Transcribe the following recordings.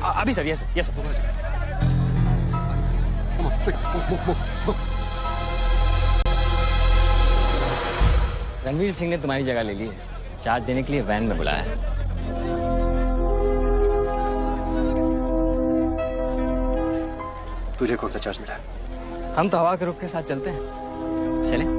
अभी sir, yes yes sir. Ranveer Singh ने तुम्हारी जगह ले ली है, चार्ज देने के लिए वैन में बुलाया है। तुझे कौन सा चार्ज मिला है? हम तो हवा के रुख के साथ चलते हैं, चलें?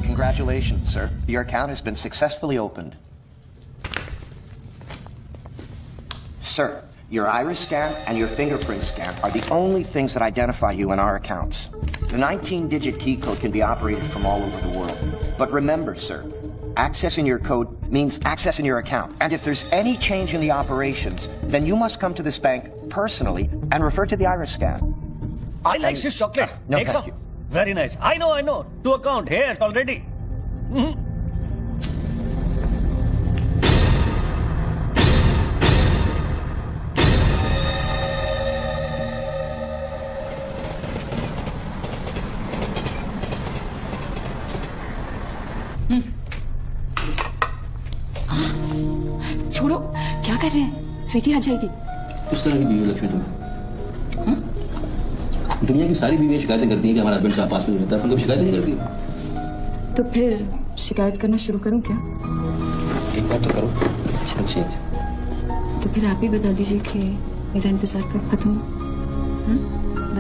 Congratulations, sir. Your account has been successfully opened. Sir, your iris scan and your fingerprint scan are the only things that identify you in our accounts. The 19-digit key code can be operated from all over the world. But remember, sir, accessing your code means accessing your account. And if there's any change in the operations, then you must come to this bank personally and refer to the iris scan. I like this chocolate. No, Take thank some. you. Very nice. I know. To account here already. छोड़ो, क्या कर रहे हैं? स्वीटी आ जाएगी। किस तरह की बीवी लक्ष्मी तुम? दुनिया की सारी बीवियां शिकायतें करती हैं कि हमारा हस्बैंड साहब पास में नहीं रहता, तुम कभी शिकायत नहीं करती? तो फिर शिकायत करना शुरू करूं क्या? एक बार तो करो। अच्छी तो फिर आप ही बता दीजिए कि मेरा इंतजार कब खत्म हो?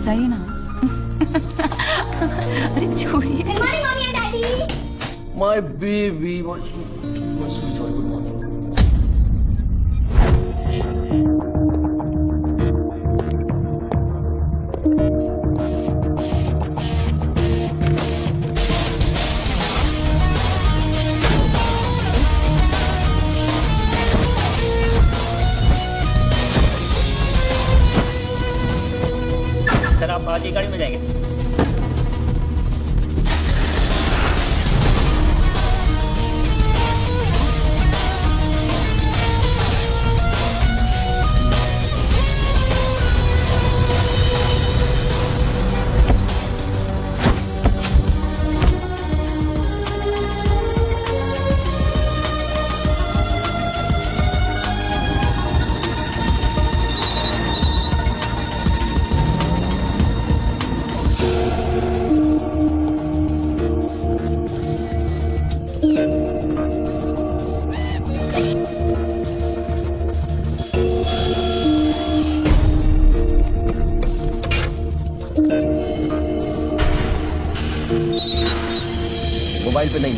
बताइए ना। अरे छोड़िए। My baby. My sweet joy. Good morning. Sir आप आज ही गाड़ी में जाएंगे?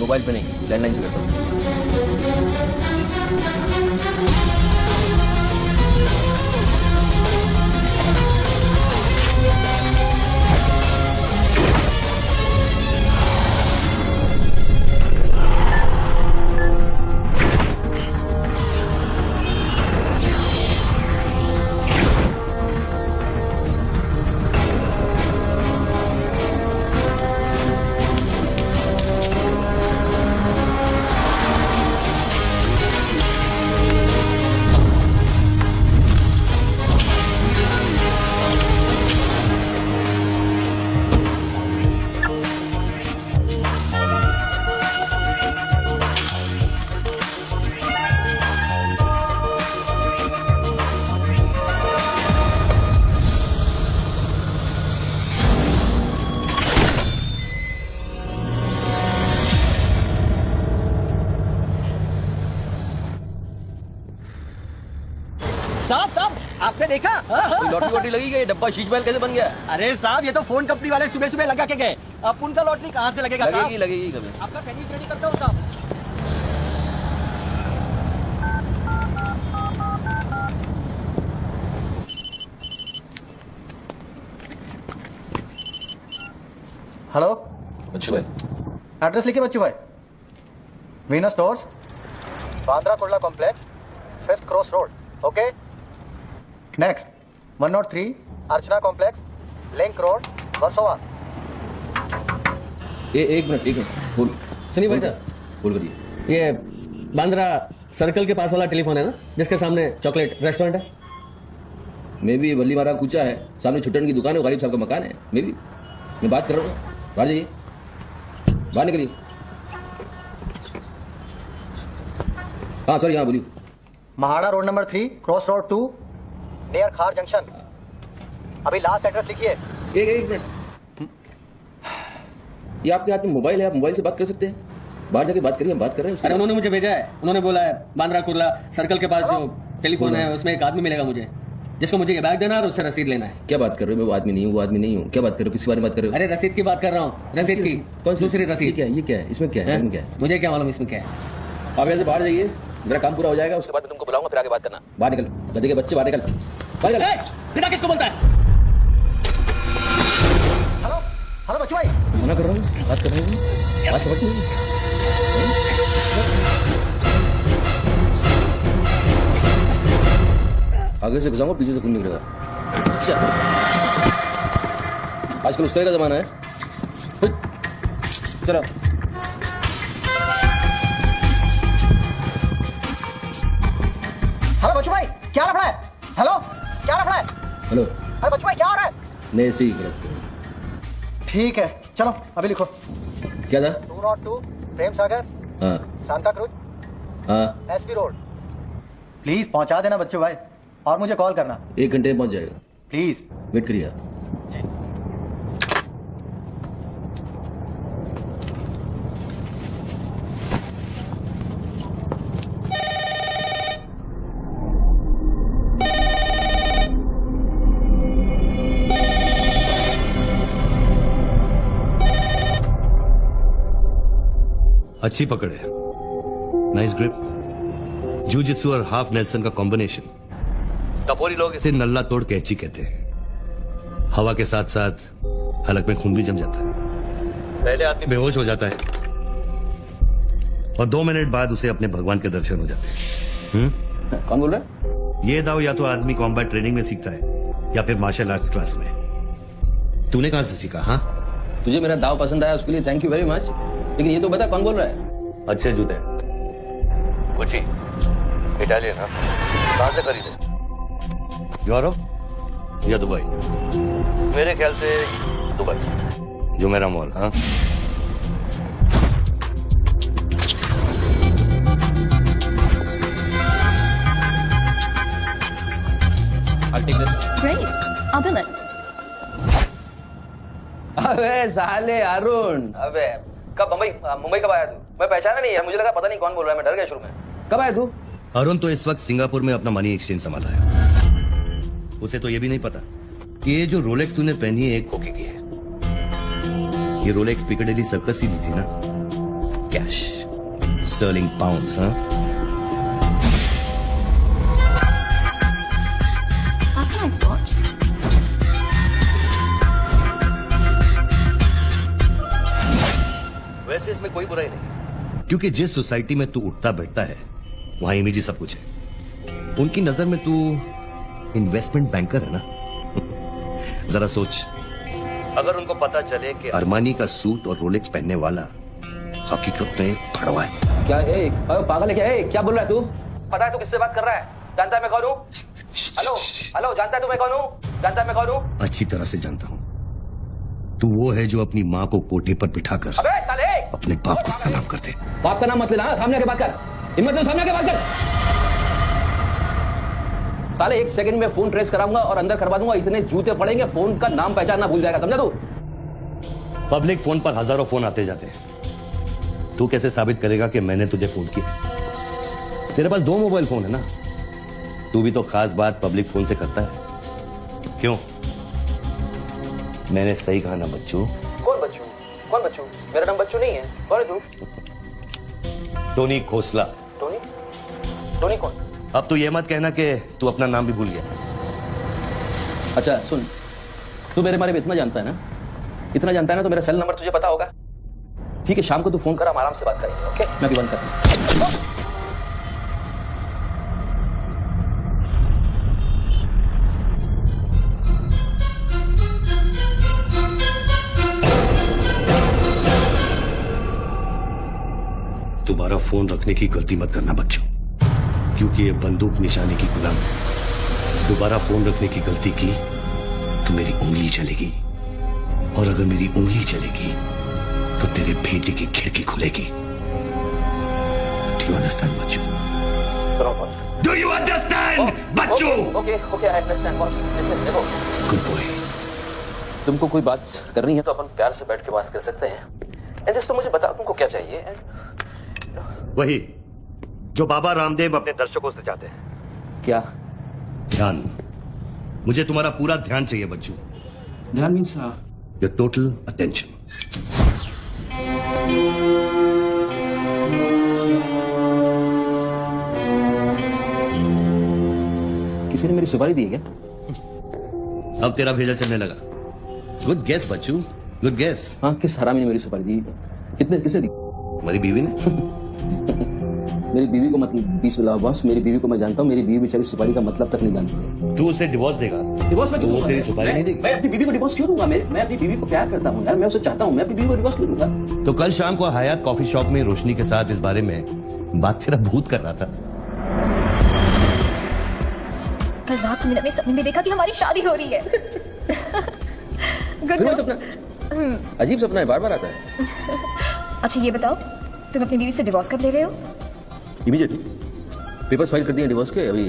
मोबाइल पे नहीं, लैंडलाइन से करता हूँ। साहब साहब आपने देखा? लॉटरी वॉटरी लगी गई, डब्बा शीश महल कैसे बन गया? अरे साहब ये तो फोन कंपनी वाले सुबह सुबह लगा के गए। अब उनका लॉटरी कहाँ से लगेगा साहब? लगेगी लगेगी कभी। आपका सैंडविच रेडी करता हूँ साहब। हेलो, अच्छा भाई, एड्रेस लिखिए बच्चू भाई। Venus stores, Bandra Kurla complex, 5th cross road. Okay, next 103 अर्चना कॉम्प्लेक्स, लिंक रोड, वर्सोवा। एक मिनट बोल। सुनिए भाई साहब, बोल करिए। ये बांद्रा सर्कल के पास वाला टेलीफोन है ना, जिसके सामने चॉकलेट रेस्टोरेंट है? मे भी वल्ली मारा कूचा है, सामने छुट्टन की दुकान है, गरीब साहब का मकान है। मे भी मैं बात कर रहा हूँ, बाहर जाइए, बाहर निकलिए। हाँ सॉरी, हाँ बोलिए। MHADA road number 3 cross road 2 near खार जंक्शन। अभी लास्ट एड्रेस लिखिए। एक मिनट, ये आपके हाथ में मोबाइल है, आप मोबाइल से बात कर सकते हैं? बाहर जाके बात करिए, हम बात कर रहे हैं। अरे उन्होंने मुझे भेजा है, उन्होंने बोला है बांद्रा कुर्ला सर्कल के पास जो टेलीफोन है उसमें एक आदमी मिलेगा मुझे, जिसको मुझे ये बैग देना है और उससे रसीद लेना है। क्या बात कर रहे हो? मैं वो आदमी नहीं हूँ, वो आदमी नहीं हूँ। क्या बात कर रहे हो? किसके बारे में बात कर रहे हो? अरे रसीद की बात कर रहा हूँ, रसीद की। कौन सी दूसरी रसीद? ये क्या है? इसमें क्या है? इसमें क्या है? मुझे क्या मालूम इसमें क्या है। आप यहाँ से बाहर जाइए, मेरा काम पूरा हो जाएगा, उसके बाद मैं तुमको बुलाऊंगा, फिर आगे बात करना। बाहर निकल, गधे के बच्चे, बाहर निकल, बाहर निकल। पिता किसको बोलता है? हेलो हेलो बच्चू भाई, मना कर रहा हूँ, बात कर रहा हूँ, बात समझ नहीं। आगे से घुसाऊंगा, पीछे से खून निकलेगा। अच्छा, आजकल उस तरह का जमाना है। चलो हेलो बच्चू भाई, क्या लफड़ा है? हेलो, क्या लफड़ा है? हेलो, अरे बच्चू भाई क्या हो रहा है? नहीं ऐसे ही गलत करो। ठीक है, चलो अभी लिखो। क्या था? 202 प्रेम सागर, हाँ सांता क्रूज, हाँ, एसबी रोड। प्लीज पहुंचा देना बच्चू भाई, और मुझे कॉल करना 1 घंटे में पहुंच जाएगा। प्लीज। वेट करिए आप। अच्छी पकड़ है, नाइस ग्रिप, जूजित्सु और हाफ नेल्सन का कॉम्बिनेशन। टपोरी लोग इसे नल्ला तोड़ कैची कहते हैं। हवा के साथ साथ हलक में खून भी जम जाता है। पहले आदमी बेहोश हो जाता है और 2 मिनट बाद उसे अपने भगवान के दर्शन हो जाते हैं। कौन बोल रहा है? ये दाव या तो आदमी कॉम्बैट ट्रेनिंग में सीखता है या फिर मार्शल आर्ट्स क्लास में। तूने कहां से सीखा? हाँ, तुझे मेरा दाव पसंद आया, उसके लिए थैंक यू वेरी मच, लेकिन ये तो बता कौन बोल रहा है? अच्छे जूते, गुच्ची, इटालियन। हाँ, कहां से खरीदे? यूरोप या दुबई? मेरे ख्याल से दुबई, जो मेरा मॉल। हाँ, I'll take this. Great. I'll bill it. अबे साले अरुण, अबे कब मुंबई कब आया तू? मैं पहचाना नहीं है, मुझे लगा पता नहीं कौन बोल रहा है, मैं डर गया शुरू में। कब आया तू? अरुण तो इस वक्त सिंगापुर में अपना मनी एक्सचेंज संभाल रहा है। उसे तो ये भी नहीं पता कि ये जो रोलेक्स तूने पहनी है एक खोके की है। ये रोलेक्स पिकाडेली सर्कस ही दी थी ना, कैश, स्टर्लिंग पाउंड्स। हाँ, That's a nice watch. वैसे इसमें कोई बुराई नहीं, क्योंकि जिस सोसाइटी में तू उठता बैठता है वहां इमेज ही सब कुछ है। उनकी नजर में तू इन्वेस्टमेंट बैंकर है ना। जरा सोच, अगर उनको पता चले कि अरमानी का सूट और रोलेक्स पहनने वाला हकीकत में एक भड़वा है। क्या पागल है क्या? क्या बोल रहा है तू? पता है तू किससे बात कर रहा है? जानता है मैं कौन हूँ? हेलो हेलो, जानता है तू मैं कौन हूँ? जानता है मैं कौन हूँ? अच्छी तरह से जानता हूँ। तू वो है जो अपनी माँ को कोठे पर बिठाकर अबे साले अपने बाप को सलाम कर दे। बाप का नाम मत लेना, सामने आके बात कर, हिम्मत है सामने आके बात कर। साले 1 सेकंड में फोन ट्रेस कराऊंगा और अंदर करवा दूंगा, इतने जूते पड़ेंगे, फोन का नाम पहचानना भूल जाएगा, समझा तू? पब्लिक फोन पर हजारों फोन आते जाते हैं। तू कैसे साबित करेगा कि मैंने तुझे फोन किया? तेरे पास 2 मोबाइल फोन है ना, तू भी तो खास बात पब्लिक फोन से करता है, क्यों? मैंने सही कहा ना बच्चू? कौन बच्चू? कौन बच्चू? मेरा नाम बच्चू नहीं है। कौन है तू? टोनी खोसला। टोनी? टोनी कौन? अब तो ये मत कहना कि तू अपना नाम भी भूल गया। अच्छा सुन, तू मेरे बारे में इतना जानता है ना, इतना जानता है ना, तो मेरा सेल नंबर तुझे पता होगा। ठीक है, शाम को तू फोन कर, हम आराम से बात करेंगे। ओके, मैं भी बंद करता हूं। दोबारा फोन रखने की गलती मत करना बच्चों, क्योंकि ये बंदूक निशाने की गुलाम है। दोबारा फोन रखने की गलती की तो मेरी उंगली चलेगी, और अगर मेरी उंगली चलेगी तो तेरे भेजे की खिड़की खुलेगी। डू यू अंडरस्टैंड बच्चों? डू यू अंडरस्टैंड बच्चों? Okay okay, I understand boss. Listen, देखो, गुड बॉय। तुमको कोई बात करनी है तो अपन प्यार से बैठ के बात कर सकते हैं। एंड जस्ट तो मुझे बताओ तुमको क्या चाहिए। वही जो बाबा रामदेव अपने दर्शकों से चाहते हैं। क्या? ध्यान। मुझे तुम्हारा पूरा ध्यान चाहिए बच्चों। ध्यान मीन्स योर टोटल अटेंशन। किसी ने मेरी सुपारी दी है क्या? अब तेरा भेजा चलने लगा। गुड गेस बच्चू, गुड गेस। हाँ, किस हरामी ने मेरी सुपारी दी? कितने, किसने दी? हमारी बीवी ने। मेरी बीवी को मत 20 बुलाओ बॉस। मेरी बीवी को मैं जानता हूँ। मेरी बीवी बेचारी सुपारी का मतलब तक नहीं जानती है। तू उसे डिवोर्स देगा? डिवोर्स में तो वो तेरी सुपारी नहीं देगी। मैं अपनी बीवी को डिवोर्स क्यों दूंगा? मैं अपनी बीवी को प्यार करता हूँ यार, मैं उसे चाहता हूँ। मैं अपनी बीवी को डिवोर्स क्यों दूंगा? तो कल शाम को हयात कॉफी शॉप में रोशनी के साथ इस बारे में बात तेरा भूत कर रहा था। कल रात को मैंने सपने में देखा कि हमारी शादी हो रही है। फिर वो सपना अजीब सपना है, बार बार आता है। अच्छा ये बताओ, तुम अपनी बीवी से डिवोर्स कब ले रहे हो? इमीडिएटली पेपर्स फाइल कर दिए डिवोर्स के। अभी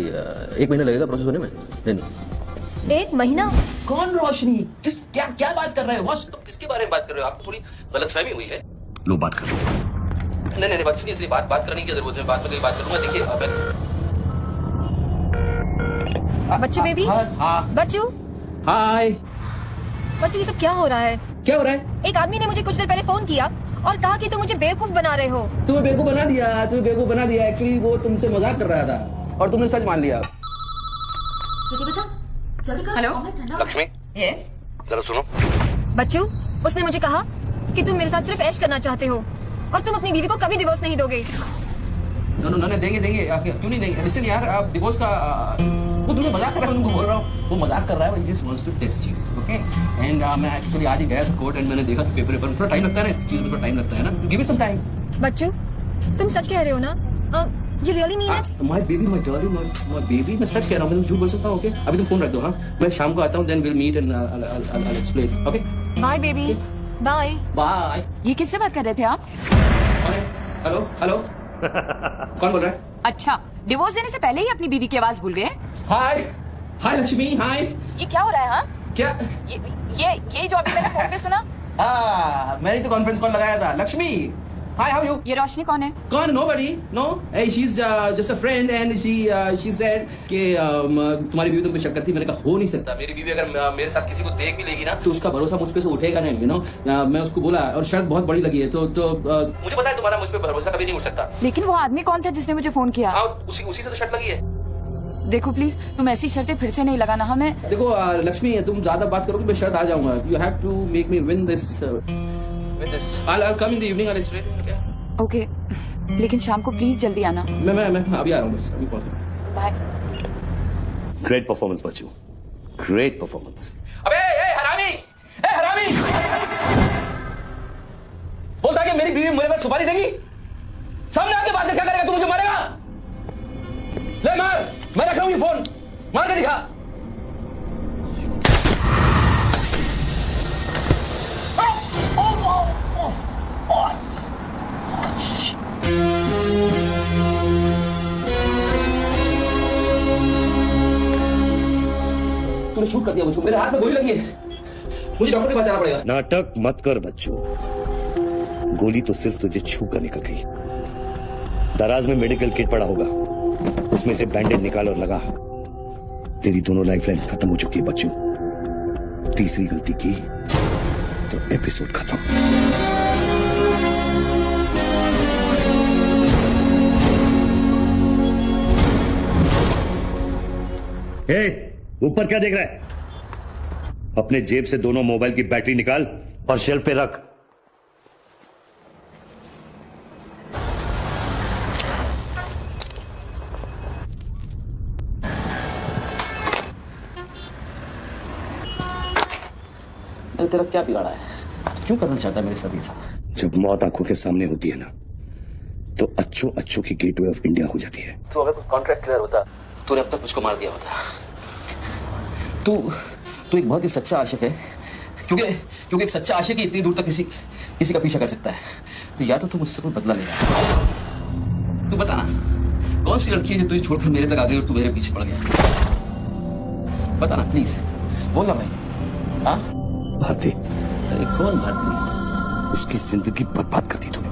1 महीना लगेगा प्रोसेस होने में। नहीं 1 महीना? कौन रोशनी? किस क्या क्या बात कर रहे हो बॉस? तुम किसके बारे में बात कर रहे हो? आपको थोड़ी गलतफहमी हुई है। लो बात करो। नहीं नहीं बात सुनिए, इसलिए बात करने की जरूरत है। बात में कहीं बात करूंगा। देखिए बच्चू बेबी। हाँ बच्चू। हाय बच्चू, ये सब क्या हो रहा है? क्या हो रहा है? एक आदमी ने मुझे कुछ देर पहले फोन किया और कहा कि तुम मुझे बेवकूफ बना रहे हो। तुम्हें बेवकूफ बना दिया? तुम्हें बेवकूफ बना दिया? एक्चुअली वो तुमसे मजाक कर रहा था और तुमने सच मान लिया। बेटा जल्दी करो। Hello Lakshmi, yes. जरा सुनो। बच्चू, उसने मुझे कहा कि तुम मेरे साथ सिर्फ ऐश करना चाहते हो और तुम अपनी बीवी को कभी डिवोर्स नहीं दोगे। नो देंगे क्यों नहीं देंगे? लिसन यार, आप डिवोर्स का वो तुमसे मजाक कर रहा है। उनको बोल रहा हूँ वो मजाक कर रहा है। He just wants to test you, okay? And मैं एक्चुअली आज ही गया था कोर्ट एंड मैंने देखा कि पेपर थोड़ा टाइम लगता है ना, इस चीज में थोड़ा टाइम लगता है ना। Give me some time. बच्चू, तुम सच कह रहे हो ना? You really mean it? My baby, my darling, my baby, मैं सच कह रहा हूँ। मैं झूठ बोल सकता हूँ? ओके, अभी तुम फोन रख दो। हाँ, मैं शाम को आता हूँ, then will meet and I will explain. Okay, bye baby, bye bye. ये किससे बात कर रहे थे आप? हेलो हेलो कौन बोल रहा है? अच्छा, डिवोर्स देने से पहले ही अपनी बीवी की आवाज भूल गए? हाय हाय लक्ष्मी, हाय। ये क्या हो रहा है? हाँ, क्या? ये जो अभी मैंने फोन पे सुना। मैंने तो कॉन्फ्रेंस कॉल लगाया था। Lakshmi, hi, how you? ये रोशनी कौन है? कौन? Nobody, no. She is just a friend and she said कि तुम्हारी बीवी तुम पे शक करती। मैंने कहा हो नहीं सकता। मेरी बीवी अगर मेरे साथ किसी को देख भी लेगी ना तो उसका भरोसा मुझ पे से उठेगा नहीं, यू नो। मैं उसको बोला और शर्त बहुत बड़ी लगी है, तो मुझे पता है तुम्हारा मुझ पे भरोसा कभी नहीं उठ सकता। लेकिन वो आदमी कौन था जिसने मुझे फोन किया? उसी से तो शर्त लगी है। देखो प्लीज, तुम ऐसी शर्तें फिर से नहीं लगाना। हमें देखो लक्ष्मी, तुम ज्यादा बात करोगे मैं शर्त आ जाऊंगा। You have to make me win this. I'll come in the evening, I'll explain. Okay? Okay, लेकिन शाम को प्लीज जल्दी आना। मैं अभी आ रहा हूँ, बस अभी पहुंच। बाय। ग्रेट परफॉर्मेंस बच्चू, ग्रेट परफॉर्मेंस। अबे हरामी, बोलता कि मेरी बीवी मेरे पास सुपारी देगी। सामने आके बात क्या करेगा? तू मुझे मारेगा? ले मार, मैं रख रहा हूँ ये फोन, मार के दिखा। तूने शूट कर दिया मुझे, मेरे हाथ में गोली लगी है। मुझे डॉक्टर के पास जाना पड़ेगा। नाटक मत कर बच्चू, गोली तो सिर्फ तुझे छू कर निकल गई। दराज में मेडिकल किट पड़ा होगा, उसमें से बैंडेज निकाल और लगा। तेरी दोनों लाइफलाइन खत्म हो चुकी है बच्चों। तीसरी गलती की तो एपिसोड खत्म। ऊपर क्या देख रहा है? अपने जेब से दोनों मोबाइल की बैटरी निकाल और शेल्फ पे रख। तेरा क्या बिगाड़ा है? क्यों करना चाहता है मेरे साथ ये सब? जब मौत आंखों के सामने होती है ना, तो अच्छों अच्छों की गेटवे ऑफ इंडिया हो जाती है। तो अगर कोई कॉन्ट्रैक्ट क्लियर होता तूने अब तक मुझको मार दिया होता। तू एक बहुत ही सच्चा आशिक है, क्योंकि एक सच्चा आशिक ही इतनी दूर तक किसी का पीछा कर सकता है। तो या तो तू मुझसे कोई बदला ले रहा है। तू बता ना, कौन सी लड़की है जो तुझे छोड़कर मेरे तक आ गई और तू मेरे पीछे पड़ गया? बता ना प्लीज, बोल ना भाई। हाँ भारती। अरे कौन भारती? उसकी जिंदगी बर्बाद कर दी तूने।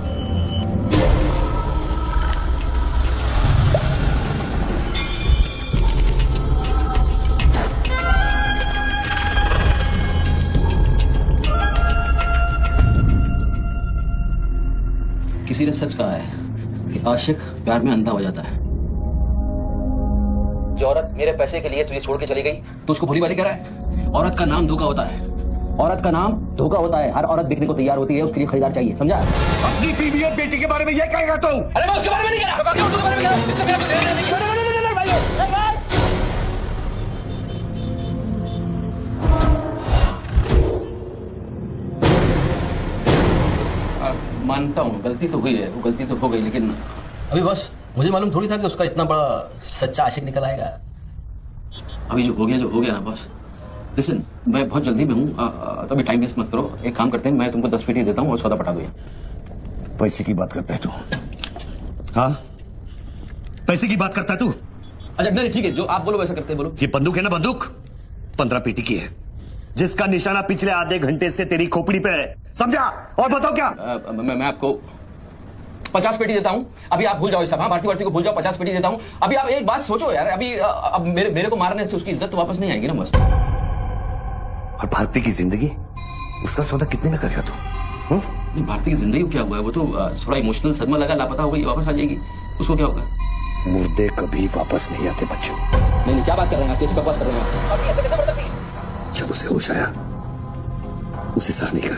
किसी ने सच कहा है कि आशिक प्यार में अंधा हो जाता है। जो औरत मेरे पैसे के लिए तुझे छोड़ के चली गई तो उसको भोली वाली कह रहा है? औरत का नाम धोखा होता है। औरत का नाम धोखा होता है। हर औरत बिकने को तैयार होती है, उसके लिए खरीदार चाहिए, समझा? अपनी बीवी और बेटी के बारे में ये कहेगा तू? अरे मैं उसके बारे में नहीं कह रहा। मानता हूँ गलती तो हुई है, वो गलती तो हो गई, लेकिन अभी बस मुझे मालूम थोड़ी था कि उसका इतना बड़ा सच्चा आशिक निकल आएगा। अभी जो हो गया ना बॉस। लिसन, मैं बहुत जल्दी में हूँ, तो अभी टाइम वेस्ट मत करो। एक काम करते हैं, मैं तुमको 10 पेटी देता हूँ और सौदा पटा दो। पैसे की बात करता है तू? हाँ, पैसे की बात करता है तू? अच्छा नहीं ठीक है, जो आप बोलो वैसा करते हैं। बोलो। ये बंदूक है ना, बंदूक 15 पेटी की है, जिसका निशाना पिछले आधे घंटे से तेरी खोपड़ी पे है, समझा? और बताओ क्या? मैं आपको 50 पेटी देता हूं। अभी आप भूल जाओ सब। हाँ, भारती को भूल जाओ, 50 पेटी देता हूं। अभी आप एक बात सोचो यार, अभी अब मेरे को मारने से उसकी इज्जत तो वापस नहीं आएगी ना बस। और भारती की जिंदगी, उसका सौदा कितने में करेगा तू? भारती की जिंदगी को क्या हुआ है? वो तो थोड़ा इमोशनल सदमा लगा, लापता हो गई, वापस आ जाएगी। उसको क्या होगा? मुर्दे कभी वापस नहीं आते बच्चों। नहीं, क्या बात कर रहे हैं आप? कैसे बकवास कर रहे हैं आप? ऐसे कैसे बढ़ सकती है? जब उसे होश आया, उसे सहने का।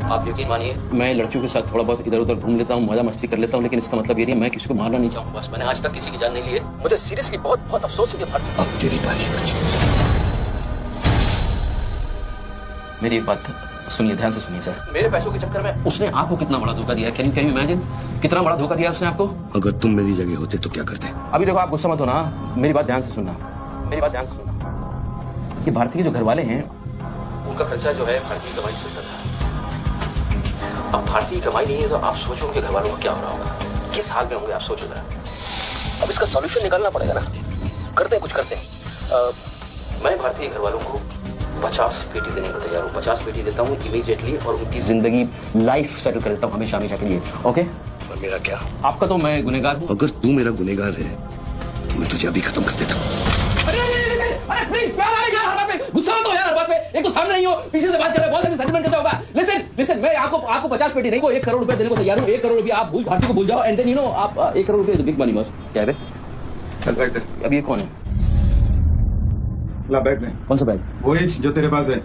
आप यकीन मानिए, मैं लड़कियों के साथ थोड़ा बहुत इधर उधर घूम लेता हूँ, मजा मस्ती कर लेता हूँ, लेकिन इसका मतलब ये नहीं मैं किसी को मारना नहीं चाहूँगा। बस मैंने आज तक किसी की जान नहीं ली है। मुझे सीरियसली बहुत बहुत अफसोस है कि भारती। अब तेरी बारी है बच्चों। मेरी एक बात सुनिए, ध्यान से सुनिए सर। मेरे पैसों के चक्कर में उसने आपको कितना बड़ा धोखा दिया है? कैन यू इमेजिन कितना बड़ा धोखा दिया उसने आपको? अगर तुम मेरी जगह होते तो क्या करते? अभी देखो, आप गुस्सा मत होना, मेरी बात ध्यान से सुनना। कि भारती के जो घर वाले हैं, उनका खर्चा जो है भारती की कमाई से चलता था। अब भारती की कमाई नहीं है तो आप सोचो उनके घर वालों का क्या हो रहा होगा, किस हाल में होंगे, आप सोचो जरा। अब इसका सॉल्यूशन निकालना पड़ेगा ना। करते हैं, कुछ करते हैं। मैं भारती के घर वालों को 50 पेटी देने को तैयार हूँ। 50 पेटी देता हूँ इमीडिएटली और उनकी जिंदगी, लाइफ सेटल कर देता हूँ हमेशा के लिए। ओके? और मेरा क्या? आपका तो मैं गुनहगार हूँ। अगर तू मेरा गुनहगार है तो मैं तुझे अभी खत्म कर देता हूँ। अरे प्लीज यार, हर बात पे गुस्सा मत हो यार, हर बात पे। एक तो सामने नहीं हो, पीछे से बात कर रहे हो, बहुत ऐसे सेटलमेंट कैसे होगा? लिसन, मैं आपको 50 पेटी नहीं, वो 1 करोड़ रुपए देने को तैयार हूँ। 1 करोड़ रुपए आप भारती को भूल जाओ, एंड देन यू नो आप 1 करोड़ रुपए इज बिग मनी बॉस। क्या है? अब ये कौन है? ला बैग दे। कौन सा बैग? वो जो तेरे पास है।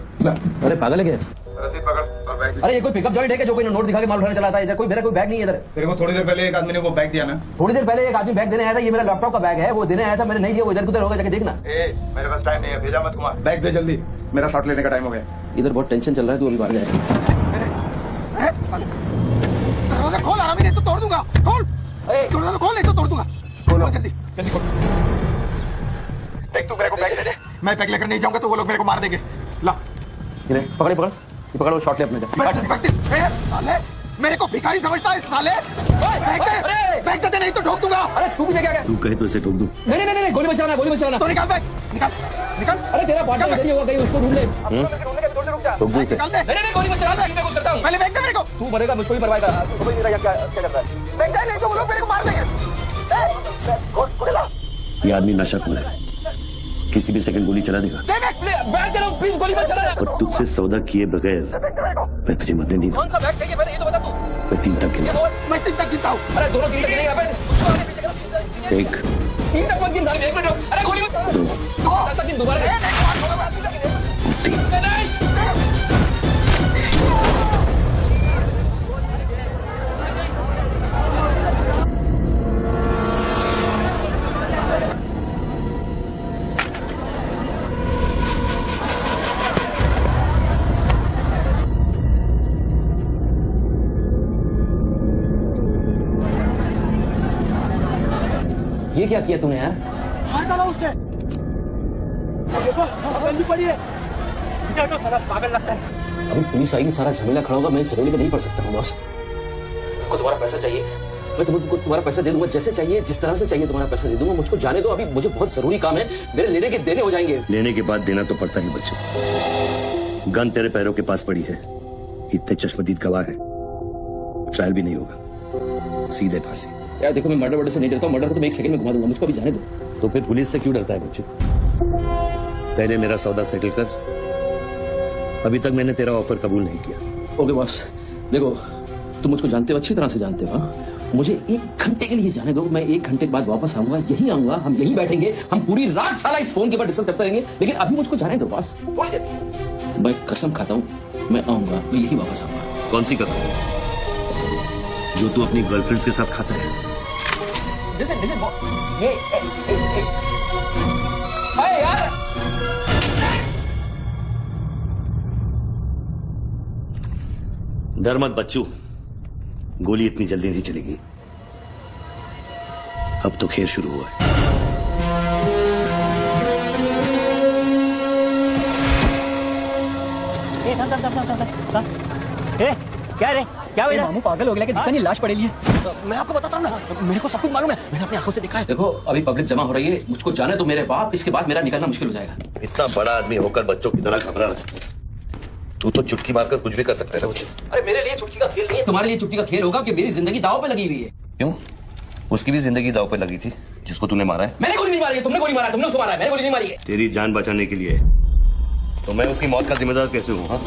अरे पागल है क्या? रसीद पकड़ और बैग दे। अरे ये कोई पिकअप जॉइंट है क्या जो कोई नोट दिखा के माल उठाने चला था? इधर कोई मेरा कोई बैग नहीं है इधर। तेरे को थोड़ी देर पहले एक आदमी ने वो बैग दिया ना? थोड़ी देर पहले एक आदमी बैग देने आया था। ये मेरा लैपटॉप का बैग है, वो देने आया था, मैंने नहीं दिया। वो इधर उधर होगा, जाके देखना। मेरे पास टाइम नहीं है, भेजा मत कुमार। बैग दे जल्दी, मेरा शॉट लेने का टाइम हो गया। इधर बहुत टेंशन चल रहा है, तू अभी बाहर जाएगा। दरवाजा खोल, आराम नहीं तो तोड़ दूंगा। खोल, दरवाजा खोल, नहीं तो तोड़ दूंगा। खोल जल्दी, जल्दी खोल। देख, तू मेरे को बैग दे दे। मैं बैग लेकर नहीं जाऊंगा तो वो लोग मेरे को मार देंगे। ला, पकड़ वो शॉट ले अपने। साले मेरे को भिखारी समझता है साले। बैग दे नहीं तो ठोक दूंगा। अरे तू मुझे क्या? तू कहे तो इसे ठोक दूं? नहीं, गोली बचाना। तो निकाल बैग, निकाल। अरे तेरा पार्टनर इधर ही होगा, कहीं उसको ढूंढ ले। ठोक दूं इसे? नहीं, गोली बचाना, मैं कुछ करता हूं। पहले बैग दे मेरे को। तू मरेगा, मुझको ही मरवाएगा। क्या कर रहा है? बैग दे नहीं तो वो लोग मेरे को मार देंगे। ये आदमी नशाखोर है, किसी भी सेकंड गोली चला देगा। बैठ दे रहा हूँ, प्लीज गोली मत चला। और तुझसे सौदा किए बगैर मैं तुझे मरने नहीं दूंगा। कौन सा बैट चाहिए पहले ये तो बता तू। मैं 3 तक गिनूंगा। मैं 3 तक गिनता हूँ। अरे दोनों 3 तक गिनेगा। अबे 1 3 तक मत गिन साहब, 1 मिनट। अरे गोली मत। 2 तक गिन दोबारा। 3 ये क्या किया तूने यार? मार डाला उसने। देखो बंद भी पड़ी है। तो साला पागल लगता है। अभी पुलिस आएगी, सारा झमेला खड़ा होगा, मैं इस झमेले में नहीं पड़ सकता हूँ बॉस। तुमको तुम्हारा पैसा चाहिए, मैं तुमको तुम्हारा पैसा दे दूंगा, जैसे चाहिए जिस तरह से चाहिए तुम्हारा पैसा दे दूंगा। मुझको जाने दो, अभी मुझे बहुत जरूरी काम है, मेरे लेने के देने हो जाएंगे। लेने के बाद देना तो पड़ता ही बच्चों। गन तेरे पैरों के पास पड़ी है, इतने चश्मदीद गवाह है, ट्रायल भी नहीं होगा, सीधे फांसी। यार देखो मैं मर्डर से नहीं डरता हूँ, मर्डर तो मैं 1 सेकंड में घुमा दूंगा, मुझको अभी जाने दो। तो फिर पुलिस से क्यों डरता है बच्चों? पहले मेरा सौदा सेटल कर। अभी तक मैंने तेरा ऑफर कबूल नहीं किया। ओके बॉस, देखो तुम मुझको जानते हो, अच्छी तरह से जानते हो। मुझे 1 घंटे के लिए जाने दो, मैं 1 घंटे के बाद वापस आऊंगा, यही आऊंगा, हम यही बैठेंगे, हम पूरी रात साला इस फोन के ऊपर डिस्कस करते रहेंगे। लेकिन अभी मुझको जाने दो बॉस, थोड़ी देर। मैं कसम खाता हूँ, मैं आऊंगा, मैं यही वापस आऊंगा। कौन सी कसम? जो तू अपनी गर्लफ्रेंड्स के साथ खाता है। ये अरे यार डर मत बच्चू, गोली इतनी जल्दी नहीं चलेगी। अब तो खेल शुरू हुआ है। क्या रे क्या हुआ? मामू पागल हो गया कि कितनी लाश पड़ेली है। मैं आपको बताता हूँ ना, मेरे को सब कुछ मालूम है, मैंने अपनी आंखों से देखा है। देखो अभी पब्लिक जमा हो रही है, मुझको जाने दो मेरे बाप, इसके बाद मेरा निकलना मुश्किल हो जाएगा। इतना बड़ा आदमी होकर बच्चों की तरह घबरा रहा है। तू तो चुटकी मारकर कुछ भी कर सकता है ना बच्चे। अरे मेरे लिए चुटकी का खेल नहीं है, तुम्हारे लिए चुटकी का खेल होगा कि मेरी जिंदगी दांव पे लगी हुई है। क्यों? उसकी भी जिंदगी दांव पे लगी थी, जिसको तूने मारा है। मैंने गोली नहीं मारी है, तुमने गोली मारा है, तुमने उसको मारा है, मैंने गोली नहीं मारी है। तेरी जान बचाने के लिए तो मैं उसकी मौत का जिम्मेदार कैसे हूँ? हाँ?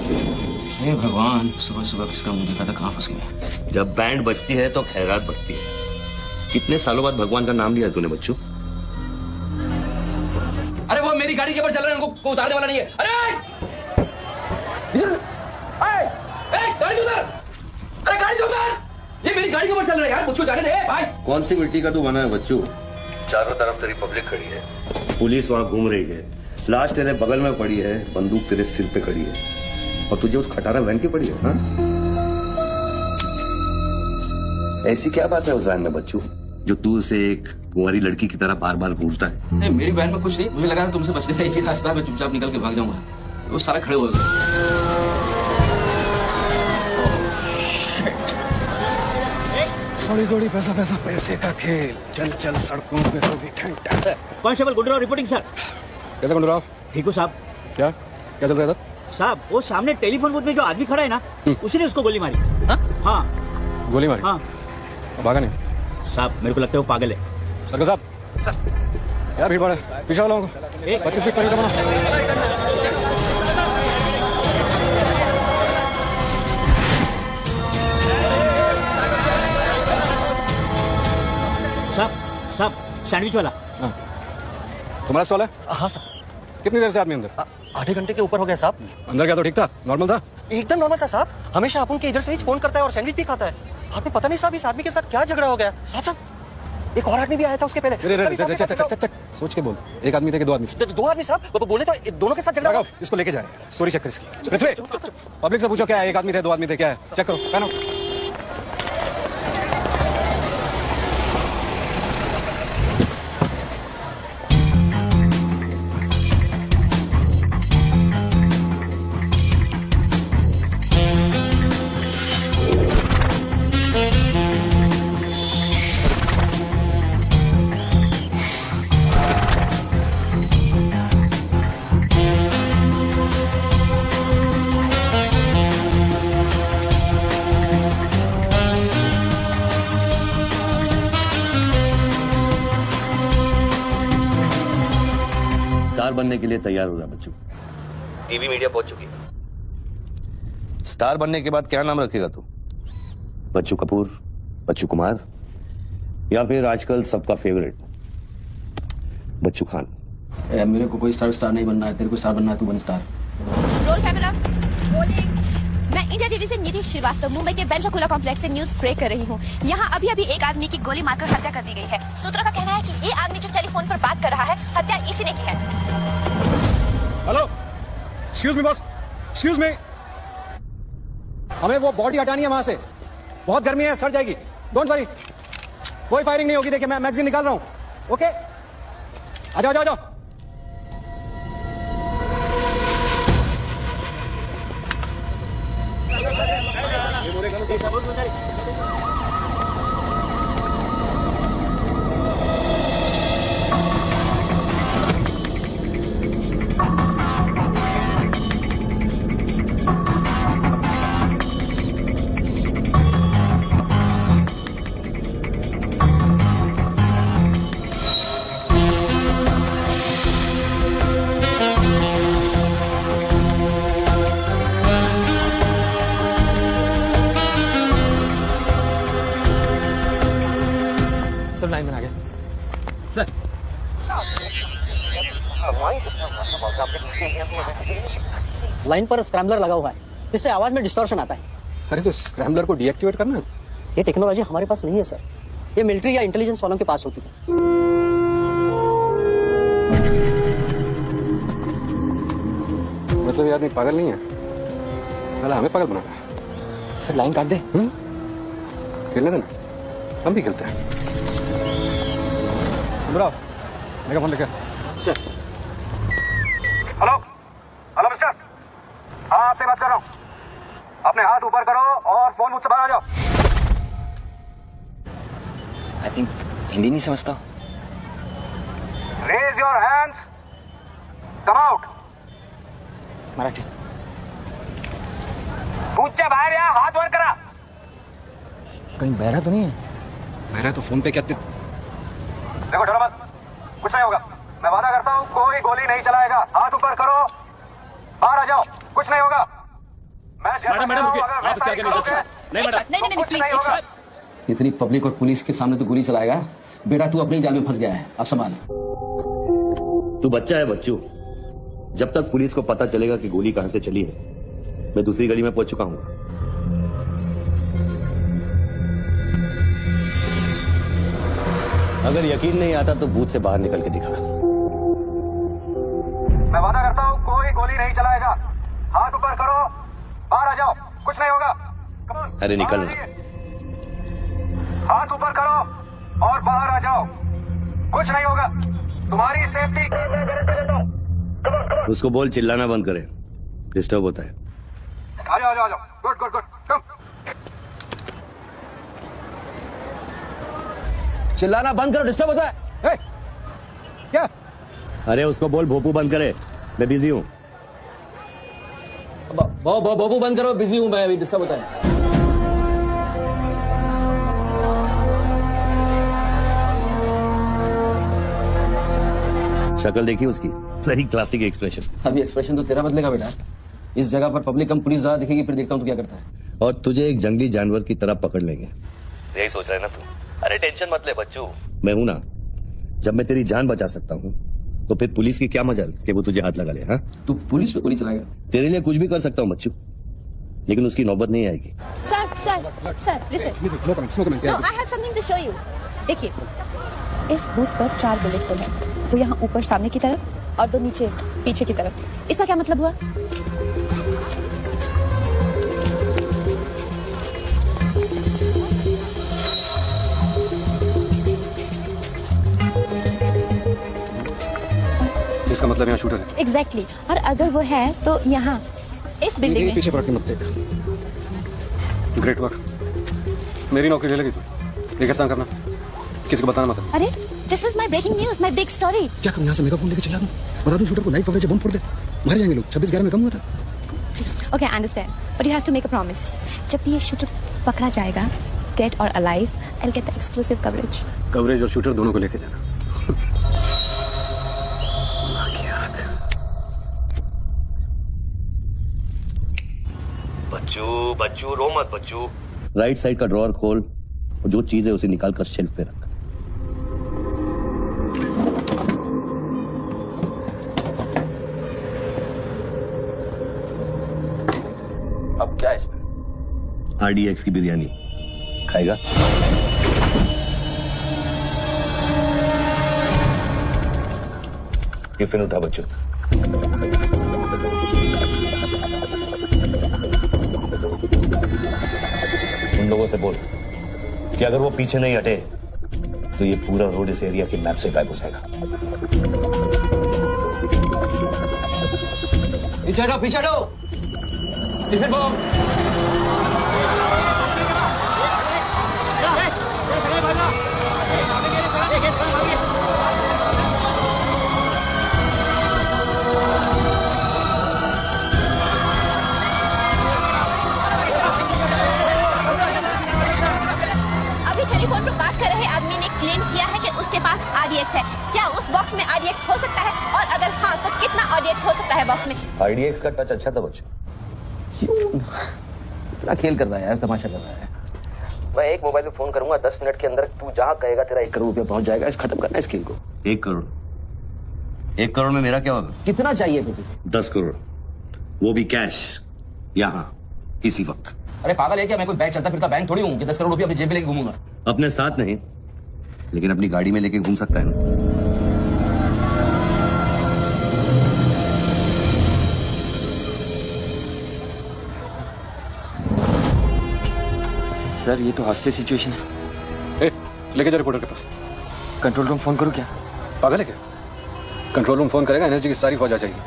हे भगवान, सुबह सुबह किसका मुंह देखा था, कहाँ फंस गए। जब बैंड बजती है तो खैरात बढ़ती है। कितने सालों बाद भगवान का नाम लिया तूने बच्चों? अरे वो मेरी गाड़ी के ऊपर चल रहे हैं, उनको उतारने वाला नहीं है। अरे गाड़ी से उतार, अरे गाड़ी से उतार, ये मेरी गाड़ी के ऊपर चल रहा है यार, मुझको जाने दे भाई। कौन सी मिट्टी का तू बना है बच्चू? चारों तरफ तेरी पब्लिक खड़ी है, पुलिस वहां घूम रही है, लाश तेरे बगल में पड़ी है, बंदूक तेरे सिर पे खड़ी है, और तुझे उस खटारा वैन की पड़ी है। हाँ? ऐसी क्या बात है उस वैन में बच्चू जो तू उसे एक कुंवारी लड़की की तरह बार बार घूरता है? नहीं मेरी बहन में कुछ नहीं, मुझे लगा था तुमसे बचने का एक ही रास्ता है, मैं चुपचाप निकल के भाग जाऊंगा। वो सारे खड़े हो गए। थोड़ी थोड़ी पैसा पैसा पैसे का खेल, चल चल सड़कों पे होगी ठंडा। Sir constable Gundrao reporting sir. कैसा गुंडराव? ठीक हो साहब? क्या क्या चल रहा है इधर? साहब वो सामने टेलीफोन बूथ में जो आदमी खड़ा है ना, उसी ने उसको गोली मारी। हाँ गोली मारी? हाँ भागा नहीं? साहब मेरे को लगता है वो पागल है। सरकार साहब, सर क्या भीड़ भाड़ है? पीछे वालों को 25 फीट पर ही दबाना। साहब सैंडविच वाला। तुम्हारा स्टॉल है? हाँ सर। कितनी देर से आदमी अंदर? आधे घंटे के ऊपर हो गया साहब। अंदर क्या तो ठीक था, नॉर्मल था? एकदम नॉर्मल था साहब, हमेशा अपन के इधर से ही फोन करता है और सैंडविच भी खाता है। आपको पता नहीं साहब इस आदमी के साथ क्या झगड़ा हो गया। साहब एक और आदमी भी आया था उसके पहले। सोच के बोल, एक आदमी थे कि 2 आदमी? 2 आदमी साहब, वो बोले तो दोनों के साथ झगड़ा हुआ। इसको लेके जाए, स्टोरी चेक कर इसकी। पब्लिक से पूछो क्या है, 1 आदमी थे 2 आदमी थे, क्या है? चेक करो, पहनो। स्टार बनने के लिए तैयार हो रहा बच्चू। टीवी मीडिया पहुंच चुकी है। स्टार बनने के बाद क्या नाम रखेगा तू? बच्चू कपूर, बच्चू कुमार, या फिर आजकल सबका फेवरेट बच्चू खान? मेरे को कोई स्टार नहीं बनना है, तेरे को स्टार बनना है, तू बन स्टार। Roll camera rolling. मैं इंडिया टीवी से निधि श्रीवास्तव मुंबई के बेंजाकुला कॉम्प्लेक्स से न्यूज ब्रेक कर रही हूँ। यहाँ अभी एक आदमी की गोली मारकर हत्या कर दी गई है। सूत्रों का कहना है कि ये आदमी जो टेलीफोन पर बात कर रहा है, हत्या इसी ने की है। Hello, excuse me boss, excuse me, हमें वो बॉडी हटानी है वहां से। बहुत गर्मी है, सड़ जाएगी। डोंट वरी, कोई फायरिंग नहीं होगी। देखिए मैं मैगजीन निकाल रहा हूँ। ओके, आ जाओ, आ जाओ। सब लाइन में आ गए सर। लाइन पर स्क्रैम्बलर लगा हुआ है, इससे आवाज में डिस्टॉर्शन आता है। अरे तो स्क्रैम्बलर को डीएक्टिवेट करना है। ये टेक्नोलॉजी हमारे पास नहीं है सर, ये मिलिट्री या इंटेलिजेंस वालों के पास होती है। मतलब यार नहीं, पागल नहीं है साला, हमें पागल बना रहा है। सर लाइन काट दे। खेलने देना, हम भी खेलते हैं। बुलाओ, मेरा फोन लेकर। सर। हेलो, हेलो मिस्टर, हाँ आपसे बात कर रहा हूँ। अपने हाथ ऊपर करो और फोन मुझसे बाहर आ जाओ। आई थिंक हिंदी नहीं समझता। Raise your hands, come out. Marathi. पूछे बाहर या हाथ ऊपर करा। कहीं बहरा तो नहीं है? मेरा तो फोन पे क्या देखो, डरो मत, कुछ नहीं होगा। मैं वादा करता हूँ कोई गोली नहीं चलाएगा। हाथ ऊपर करो, बाहर आ जाओ, कुछ नहीं होगा। मैं मैडम आप इसके आगे नहीं जा सकते। नहीं मैडम, नहीं प्लीज। इतनी पब्लिक और पुलिस के सामने तो गोली चलाएगा? बेटा तू अपनी जाल में फंस गया है, अब संभाल। तू बच्चा है बच्चू। जब तक पुलिस को पता चलेगा कि गोली कहां से चली है, मैं दूसरी गली में पहुंच चुका हूं। अगर यकीन नहीं आता तो बूथ से बाहर निकल के दिखा। मैं वादा करता हूँ कोई गोली नहीं चलाएगा। हाथ ऊपर करो, बाहर आ जाओ, कुछ नहीं होगा। अरे निकल ना। हाथ ऊपर करो और बाहर आ जाओ, कुछ नहीं होगा। तुम्हारी सेफ्टी उसको बोल चिल्लाना बंद करे, डिस्टर्ब होता है। आ जाओ, आ जाओ, गुड गुड गुड, कम। चिल्लाना बंद करो, डिस्टर्ब होता है। क्या? अरे उसको बोल भोपू बंद करे, मैं बिजी हूँ। बाबू बंद करो, बिजी हूँ मैं, अभी डिस्टर्ब होता है। शक्ल देखी उसकी, वेरी क्लासिक एक्सप्रेशन। अभी एक्सप्रेशन तो तेरा बदलेगा बेटा। इस जगह पर पब्लिक कम पुलिस ज्यादा दिखेगी, फिर देखता हूँ तू क्या करता है। और तुझे एक जंगली जानवर की तरह पकड़ लेंगे, यही सोच रहा है ना तू? अरे टेंशन मत ले बच्चू, मैं हूं ना। जब मैं तेरी जान बचा सकता हूं तो फिर पुलिस की क्या मजाल कि वो तुझे हाथ लगा ले। हाँ, तू पुलिस पे गोली चलाएगा? तेरे लिए कुछ भी कर सकता हूं बच्चू, लेकिन उसकी नौबत नहीं आएगी। Sir listen. No, I have something to show you. देखिए, इस बूथ पर 4 बुलेट होल है, तो यहाँ ऊपर सामने की तरफ और 2 नीचे पीछे की तरफ। इसका क्या मतलब हुआ? इसका मतलब यहाँ शूटर है। एग्जैक्टली। और अगर वो है तो यहाँ इस बिल्डिंग में। पीछे पड़ के मत देख। ग्रेट वर्क, मेरी नौकरी ले लगी तू। ये कैसा करना, किसी को बताना मत। अरे this is my breaking news, my big story. क्या करूं, यहाँ से मेगाफोन लेके चला दूं, बता दूं शूटर को लाइव कवरेज बम फोड़ दे, मारे जाएंगे लोग। 26/11 में कम हुआ था। Okay, I understand, but you have to make a promise. जब भी ये शूटर पकड़ा जाएगा, डेड और alive, I will get the exclusive coverage. Coverage और शूटर दोनों को लेके जाना। बच्चू बच्चू रो मत बच्चू। राइट साइड का ड्रॉअर खोल और जो चीज है उसे निकाल कर शेल्फ पे रख। अब क्या है इसमें? RDX की बिरयानी खाएगा? टिफिन उठा बच्चों। उन लोगों से बोल कि अगर वो पीछे नहीं हटे तो ये पूरा रोड इस एरिया के मैप से गायब हो जाएगा। पीछे हटो, पीछे हटो। Tiffin bomb. अभी टेलीफोन पर बात कर रहे आदमी ने क्लेम किया है कि उसके पास RDX है। क्या उस बॉक्स में RDX हो सकता है, और अगर हाँ तो कितना RDX हो सकता है बॉक्स में? RDX का टच अच्छा था बच्चों। इतना खेल कर रहा है यार, तमाशा कर रहा है। मैं एक मोबाइल पे फोन करूंगा, 10 मिनट के अंदर तू जहां कहेगा तेरा 1 करोड़ रुपया पहुंच जाएगा। इस खत्म करना है इस खेल को। 1 करोड़? 1 करोड़ में मेरा क्या होगा? कितना चाहिए बेबी? 10 करोड़, वो भी कैश, यहाँ इसी वक्त। अरे पागल है क्या? मैं कोई बैग चलता फिरता बैंक थोड़ी हूँ कि 10 करोड़ रुपया अपनी जेब में लेके घूमूंगा। अपने साथ नहीं, लेकिन अपनी गाड़ी में लेके घूम सकता है ना। सर ये तो हॉस्टेज सिचुएशन है। लेके जा रिपोर्टर के पास। कंट्रोल रूम फोन करूँ क्या? पागल है क्या? कंट्रोल रूम फोन करेगा, एनर्जी की सारी फौज आ जाएगी।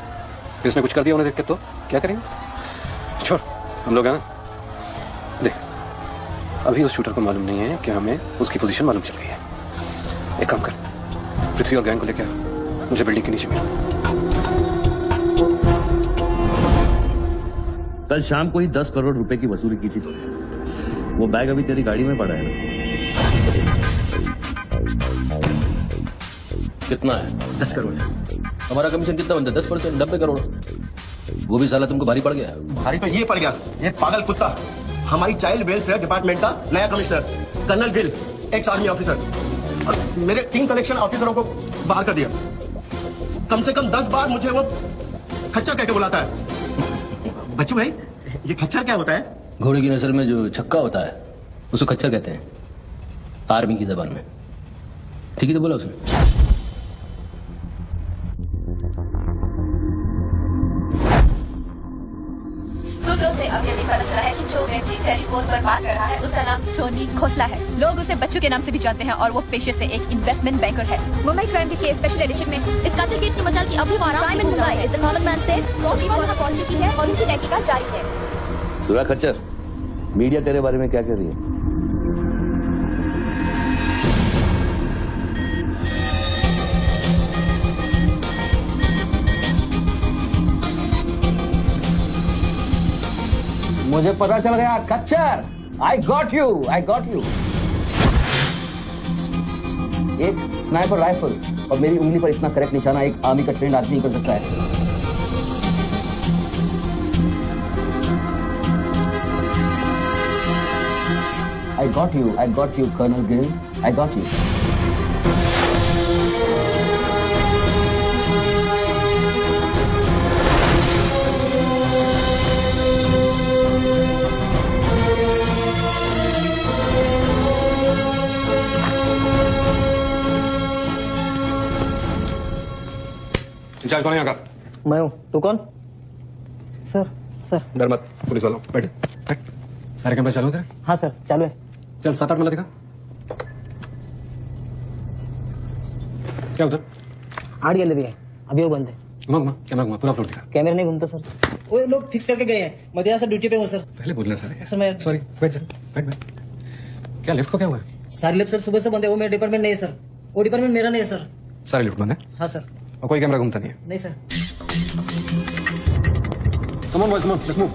फिर इसने कुछ कर दिया उन्हें देख के तो क्या करेंगे? छोड़, हम लोग हैं ना। देख, अभी उस शूटर को मालूम नहीं है कि हमें उसकी पोजीशन मालूम चल गई है। एक काम कर, पृथ्वी और गैंग को लेकर आ, मुझे बिल्डिंग के नीचे मिल। कल शाम को ही 10 करोड़ रुपए की वसूली की थी तूने। वो बैग अभी तेरी गाड़ी में पड़ा है ना? कितना है? 10 करोड़ है। हमारा कमीशन कितना बनता है? 10%, 90 करोड़। वो भी साला तुमको भारी पड़ गया। भारी तो ये पड़ गया, ये पागल कुत्ता हमारी चाइल्ड वेलफेयर डिपार्टमेंट का नया commissioner colonel Gill, ex army officer, और मेरे 3 कलेक्शन ऑफिसरों को बाहर कर दिया। कम से कम 10 बार मुझे वो खच्चर कहकर बुलाता है। बच्चू भाई, ये खच्चर क्या होता है? घोड़े की नस्ल में जो छक्का होता है उसको खच्चर कहते हैं, आर्मी की जबान में। ठीक ही तो बोला उसने। सूत्रों से अब यह भी पता चला है कि जो व्यक्ति टेलीफोन पर बात कर रहा है उसका नाम टोनी खोसला है। लोग उसे बच्चू के नाम से भी जानते हैं और वो पेशे से एक इन्वेस्टमेंट बैंकर है। मुंबई क्राइम के केस स्पेशल एडिशन में इस कातिल की इतनी मचाल की अभी crime in Mumbai is the common man से पहुंच चुकी है और उनकी तहकीकात जारी है। सुरा खच्चर, मीडिया तेरे बारे में क्या कह रही है? मुझे पता चल गया खच्चर। I got you, I got you. एक स्नाइपर राइफल और मेरी उंगली पर इतना करेक्ट निशाना एक आर्मी का ट्रेंड आदमी कर सकता है। I got you, Colonel Gill. I got you. In charge कौन है यहाँ का? मैं हूँ। तू कौन? Sir, sir. डर मत, पुलिस वालों। बैठ, बैठ। सारे कैमरे चालू हैं तेरे? हाँ सर, चालू है। चल 7-8 मिनट दिखा। क्या उधर? आर्ट गैलरी है, अभी वो बंद है। घुमा घुमा, कैमरा घुमा, पूरा फ्लोर दिखा। कैमरा नहीं घूमता सर। वो लोग फिक्स करके गए हैं। मध्या सर ड्यूटी पे हो सर। पहले बोलना सारे। सर मैं सॉरी, बैठ जा, बैठ बैठ। क्या लिफ्ट को क्या हुआ है? सारे लिफ्ट सर सुबह से बंद है। वो मेरा डिपार्टमेंट नहीं है सर। वो डिपार्टमेंट मेरा नहीं है सर। सारे लिफ्ट बंद है? हाँ सर। और कोई कैमरा घूमता नहीं है? नहीं sir. Come on boys, come on, let's move.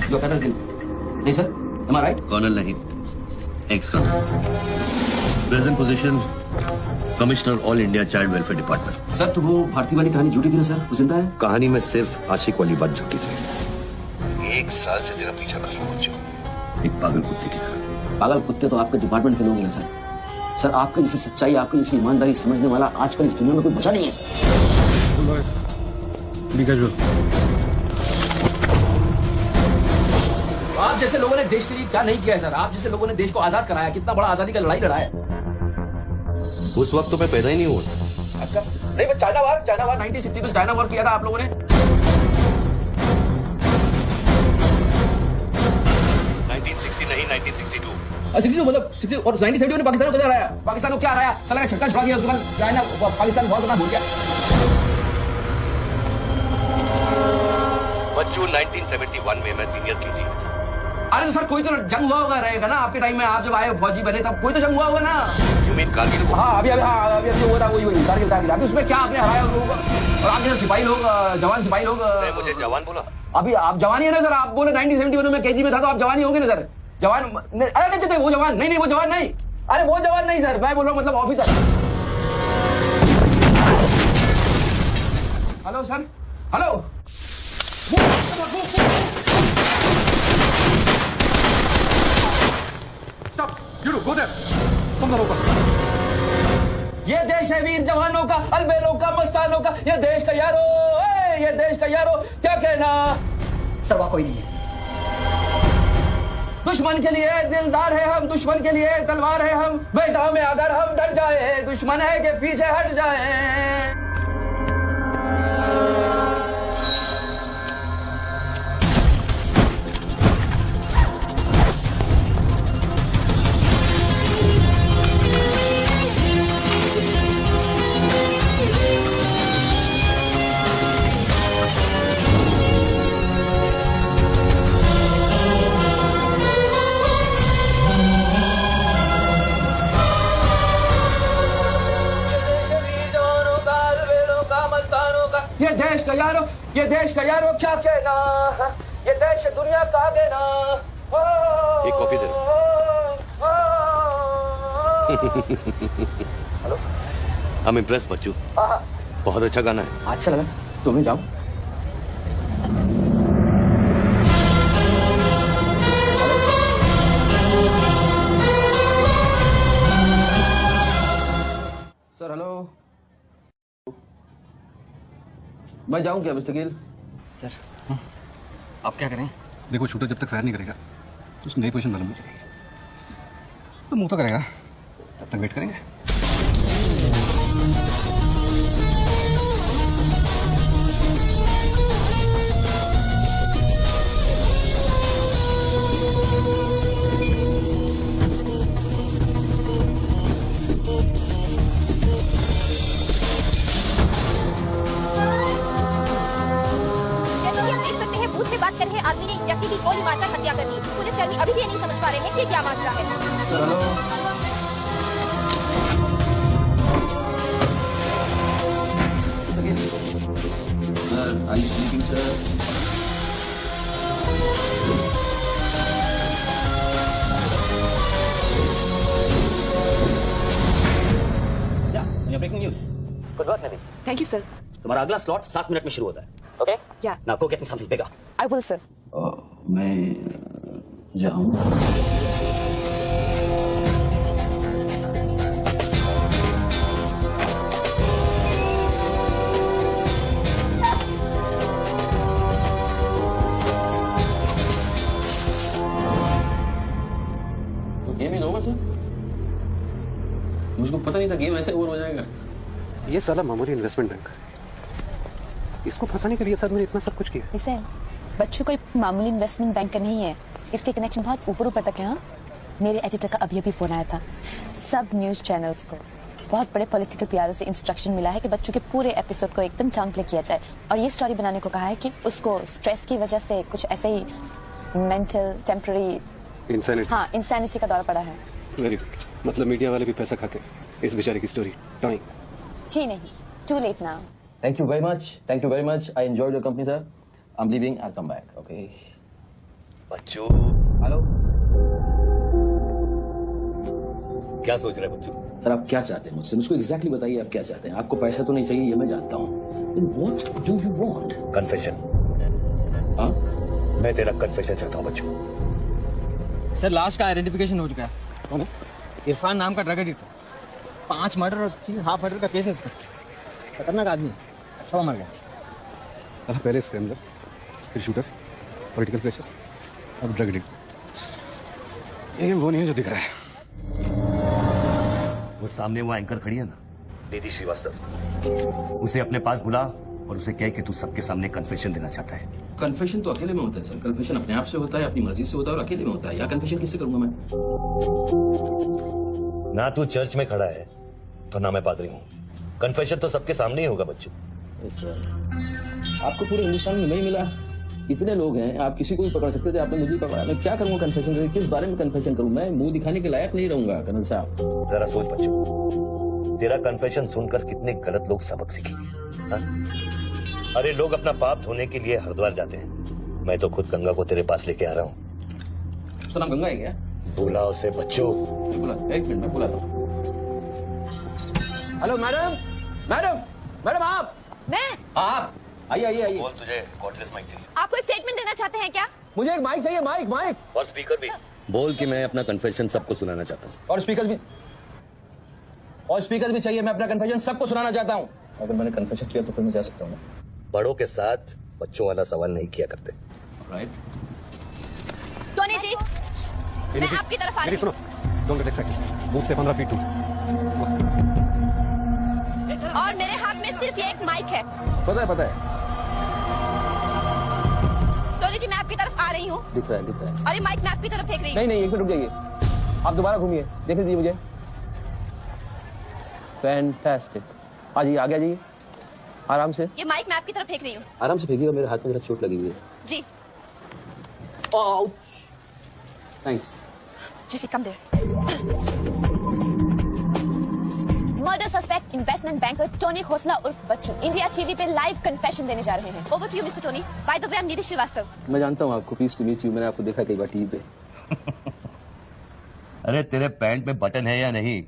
You are Colonel Gill. नहीं sir, am I right? Colonel नहीं, ex colonel. Present position commissioner all India child welfare department. Sir तो वो भारती वाली कहानी झूठी थी ना सर, वो जिंदा है? कहानी में सिर्फ आशिक वाली बात झूठी थी। 1 साल से तेरा पीछा कर रहा हूँ बच्चों, एक पागल कुत्ते की तरह। पागल कुत्ते तो आपके डिपार्टमेंट के लोग हैं सर। सर आपके जैसे सच्चाई, आपके जैसी ईमानदारी समझने वाला आजकल इस दुनिया में कोई बचा नहीं है सर। आप जैसे लोगों ने देश के लिए क्या नहीं किया है सर? आप जैसे लोगों ने देश को आजाद कराया, कितना बड़ा आजादी का लड़ाई लड़ा है। उस वक्त तो मैं पैदा ही नहीं हुआ। अच्छा नहीं, मैं चाइना वार 1962 चाइना वार किया था आप लोगों ने। 1960 नहीं, 1962। 62 मतलब 60 और 1970 ने पाकिस्तान को कैसे हराया? पाकिस्तान को क्या हराया? साला का छक्का छुड़ा दिया, उसके बाद चाइना पाकिस्तान बहुत बड़ा भूल गया। बच्चों 1971 में मैं सीनियर केजी में था। अरे तो सर कोई तो जंग हुआ होगा रहेगा ना आपके टाइम में, आप जब आए फौजी बने तब कोई तो जंग हुआ होगा ना। You mean Kargil? हाँ अभी हुआ था, वही कारगिल। अभी उसमें क्या आपने हराया लोगों को? और आप जैसे सिपाही लोग, जवान सिपाही लोग। मुझे जवान बोला? अभी आप जवान ही है ना सर? आप बोले 1971 में केजी में था तो आप जवान ही होंगे ना सर? जवान अरे वो जवान नहीं, वो जवान नहीं। अरे वो जवान नहीं सर, मैं बोल रहा हूँ मतलब officer. Hello sir, hello. Stop! You go there. तुम दोनों ऊपर। ये देश है वीर जवानों का, अलबेलों का, मस्तानों का। ये देश का यारो, ये देश का यारो, क्या कहना? सर वहाँ कोई नहीं है। दुश्मन के लिए दिलदार है हम, दुश्मन के लिए तलवार है हम। मैदान में अगर हम डर जाए, दुश्मन है के पीछे हट जाए। ये देश का यारो क्या कहना? ये देश दुनिया का देना। एक coffee they. Hello, I'm impressed बच्चू। बहुत अच्छा गाना है। अच्छा लगा, तुम्हें जाओ। सर हेलो, मैं जाऊं क्या मिस्टर गिल? सर आप क्या करें? देखो शूटर जब तक फायर नहीं करेगा तो उसको नई पोजीशन मालूम नहीं चलेगी। तो मुंह तो करेगा, तब तक वेट करेंगे। बात कर रहे हैं, आदमी ने एक व्यक्ति की गोली मारकर हत्या कर दी। पुलिसकर्मी अभी भी ये नहीं समझ पा रहे हैं कि क्या माजरा है। Sir I sleeping sir? Breaking news. Good work नदी। Thank you sir. तुम्हारा अगला स्लॉट 7 मिनट में शुरू होता है। ओके? या now go get me something bigger. I will sir. मैं जाऊं? तो गेम इज ओवर सर? मुझको पता नहीं था गेम ऐसे ओवर हो जाएगा। ये साला मामूली इन्वेस्टमेंट बैंक, इसको फंसाने के लिए सर मैंने इतना सब कुछ किया। इसे बच्चों कोई मामूली इन्वेस्टमेंट बैंक नहीं है, इसके कनेक्शन बहुत ऊपर ऊपर तक है। हाँ, मेरे एडिटर का अभी फोन आया था। सब न्यूज चैनल्स को बहुत बड़े पॉलिटिकल पीआरओ से इंस्ट्रक्शन मिला है कि बच्चों के पूरे एपिसोड को एकदम डाउन प्ले किया जाए, और ये स्टोरी बनाने को कहा है कि उसको स्ट्रेस की वजह से कुछ ऐसे ही मेंटल टेम्पररी इंसैनिटी का दौर पड़ा है। वेरी गुड, मतलब मीडिया वाले भी पैसा खा के इस बेचारे की स्टोरी टॉइंग। जी नहीं, too late now. Thank you very much. Thank you very much. I enjoyed your company, sir. I'm leaving. I'll come back. Okay. Bachchu. Hello. क्या सोच रहे बच्चू? सर आप क्या चाहते हैं मुझसे? मुझको एग्जैक्टली बताइए आप क्या चाहते हैं। आपको पैसा तो नहीं चाहिए ये मैं जानता हूँ। What do you want? Confession. हाँ मैं तेरा कन्फेशन चाहता हूँ बच्चू। सर लास्ट का आइडेंटिफिकेशन हो चुका है। कौन है? इरफान नाम का ड्रग एडिक्ट 5 मर्डर और 3 हाफ मर्डर का केस है। खतरनाक आदमी है। अच्छा वो मर गया। पहले स्क्रैम्बलर, फिर शूटर, पॉलिटिकल प्रेशर, अब ड्रग एडिक्ट। ये वो नहीं है जो दिख रहा है। वो सामने वो एंकर खड़ी है ना, निधि श्रीवास्तव, उसे अपने पास बुला और उसे कह कि तू सबके सामने कन्फेशन देना चाहता है। कन्फेशन तो अकेले में होता है सर। कन्फेशन अपने आप से होता है, अपनी मर्जी से होता है और अकेले में होता है। या कन्फेशन किससे करूंगा मैं? ना तू चर्च में खड़ा है और ना मैं पादरी हूँ। कन्फेशन तो सबके सामने ही होगा बच्चू। सर आपको पूरे हिंदुस्तान में नहीं मिला, इतने लोग हैं, आप किसी को भी पकड़ सकते थे, आपने मुझे पकड़ा। मैं क्या करूंगा कन्फेशन करके? किस बारे में कन्फेशन करूं? मैं मुंह दिखाने के लायक नहीं रहूंगा कर्नल साहब। जरा सोच बच्चू, तेरा कन्फेशन सुनकर कितने गलत लोग सबक सीखेंगे। हाँ? अरे लोग अपना पाप धोने के लिए हरिद्वार जाते हैं, मैं तो खुद गंगा को तेरे पास लेके आ रहा हूँ। उसका नाम गंगा है क्या? बुला उसे बच्चू। बुला, एक मिनट में बुलाता हूँ। हेलो मैडम, मैडम, मैडम आप मैं आइए आइए आइए। बोल, तुझे कॉर्डलेस माइक चाहिए? आपको स्टेटमेंट देना चाहते हैं क्या? मुझे एक माइक चाहिए, माइक माइक और स्पीकर भी। बोल कि मैं अपना कन्फेशन सबको सुनाना चाहता हूँ। और स्पीकर भी चाहिए। मैं अपना कन्फेशन सबको सुनाना चाहता हूँ। अगर मैंने कन्फेशन किया तो फिर मैं जा सकता हूँ। बड़ों के साथ बच्चों वाला सवाल नहीं किया करते। राइट टोनी जी, मैं आपकी तरफ आ रही हूँ। सुनो, डोंट गेट एक्साइटेड। बूथ से 15 फीट दूर। और मेरे हाथ में सिर्फ ये एक माइक है। पता है टोनी जी, मैं आपकी तरफ आ रही हूँ। दिख रहा है और ये माइक मैं आपकी तरफ फेंक रही हूँ। नहीं एक मिनट रुक जाइए, आप दोबारा घूमिए, देख लीजिए मुझे। फैंटास्टिक। आ जाइए, आगे आ जाइए, आराम से। ये माइक मैं आपकी तरफ फेंक रही हूँ। आराम से फेंकिएगा, मेरे हाथ में जरा चोट लगी हुई है। जी thanks. Just come there. Murder suspect investment banker Tony Khosla उर्फ बच्चू इंडिया टीवी पे लाइव कन्फेशन देने जा रहे हैं। Over to you mister Tony. By the way, I am Nidhi Shrivastava. मैं जानता हूँ आपको, प्लीज टू मीट यू। मैंने आपको देखा कई बार टीवी पे। अरे तेरे पैंट में बटन है या नहीं?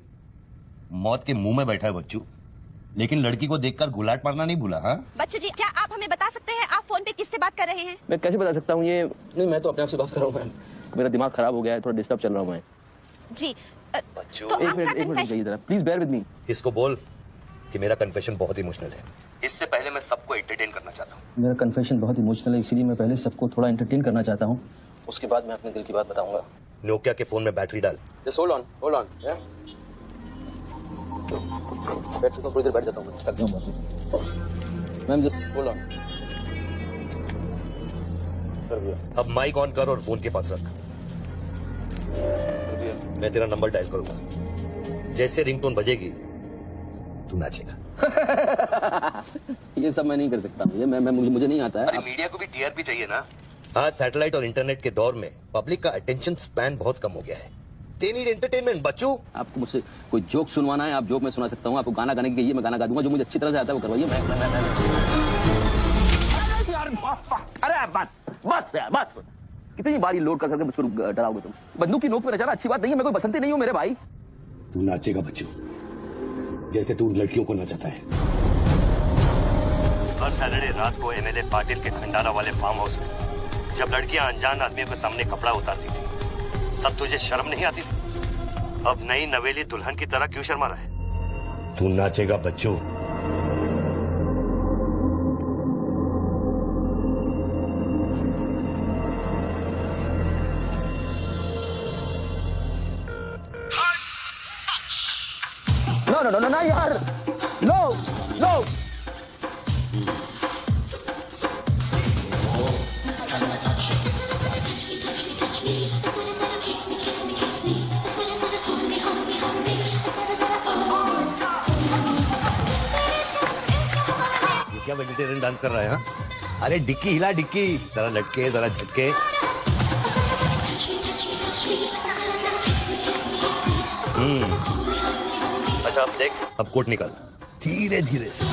मौत के मुंह में बैठा है बच्चू, लेकिन लड़की को देखकर गुलाट मारना नहीं भूला। हाँ बच्चू जी, क्या आप हमें बता सकते हैं आप फोन पे किससे बात कर रहे हैं? मैं कैसे बता सकता हूँ? ये नहीं, मैं तो अपने आप से बात कर रहा हूँ मैम। मेरा दिमाग खराब हो गया है, थोड़ा डिस्टर्ब चल रहा हूँ मैं। जी बच्चू, तो एक आपका मिनट कन्फेशन जाइए जरा, प्लीज बेयर विद मी। इसको बोल कि मेरा कन्फेशन बहुत इमोशनल है। इससे पहले मैं सबको एंटरटेन करना चाहता हूँ। मेरा कन्फेशन बहुत इमोशनल है, इसीलिए मैं पहले सबको थोड़ा एंटरटेन करना चाहता हूँ, उसके बाद मैं अपने दिल की बात बताऊंगा। नोकिया के फोन में बैटरी डाल। जस्ट होल्ड ऑन बैठ सकता हूँ, थोड़ी देर बैठ जाता हूँ, मैं थक जाऊंगा। Ma'am just hold on. अब माइक ऑन कर और फोन के पास रख। मैं तेरा नंबर डायल करूंगा, जैसे रिंगटोन बजेगी तू नाचेगा। ये सब मैं नहीं कर सकता, ये मुझे नहीं आता है। अरे मीडिया को भी टीआरपी चाहिए ना। आज सैटेलाइट और इंटरनेट के दौर में पब्लिक का अटेंशन स्पैन बहुत कम हो गया है। They need entertainment, बच्चू। आपको मुझसे कोई जोक सुनवाना है, आप जोक में सुना सकता हूँ। आपको गाना गाने की कहिए, मैं गाना गा दूंगा। जो मुझे अच्छी तरह से आता है वो करवाइए। अरे बस यार, बस। कितनी बारी लोड कर करके मुझको डराओगे तुम? बंदूक की नोक पे नचाना अच्छी बात नहीं है। मैं कोई बसंती नहीं हूँ मेरे भाई। तू नाचेगा बच्चू, जैसे तू लड़कियों को नचाता है। हर सैटरडे रात को एमएलए पाटिल के खंडारा वाले फार्म हाउस में जब लड़कियां अनजान आदमियों के सामने कपड़ा उतारती थी, तब तुझे शर्म नहीं आती थी? अब नई नवेली दुल्हन की तरह क्यों शर्मा रहा है? तू नाचेगा बच्चू। नो यार, नो। क्या वेजिटेरियन डांस कर रहा है? हाँ? अरे डिक्की हिला, डिक्की जरा लटके, जरा झटके। अच्छा अब देख, अब कोट निकाल धीरे धीरे से।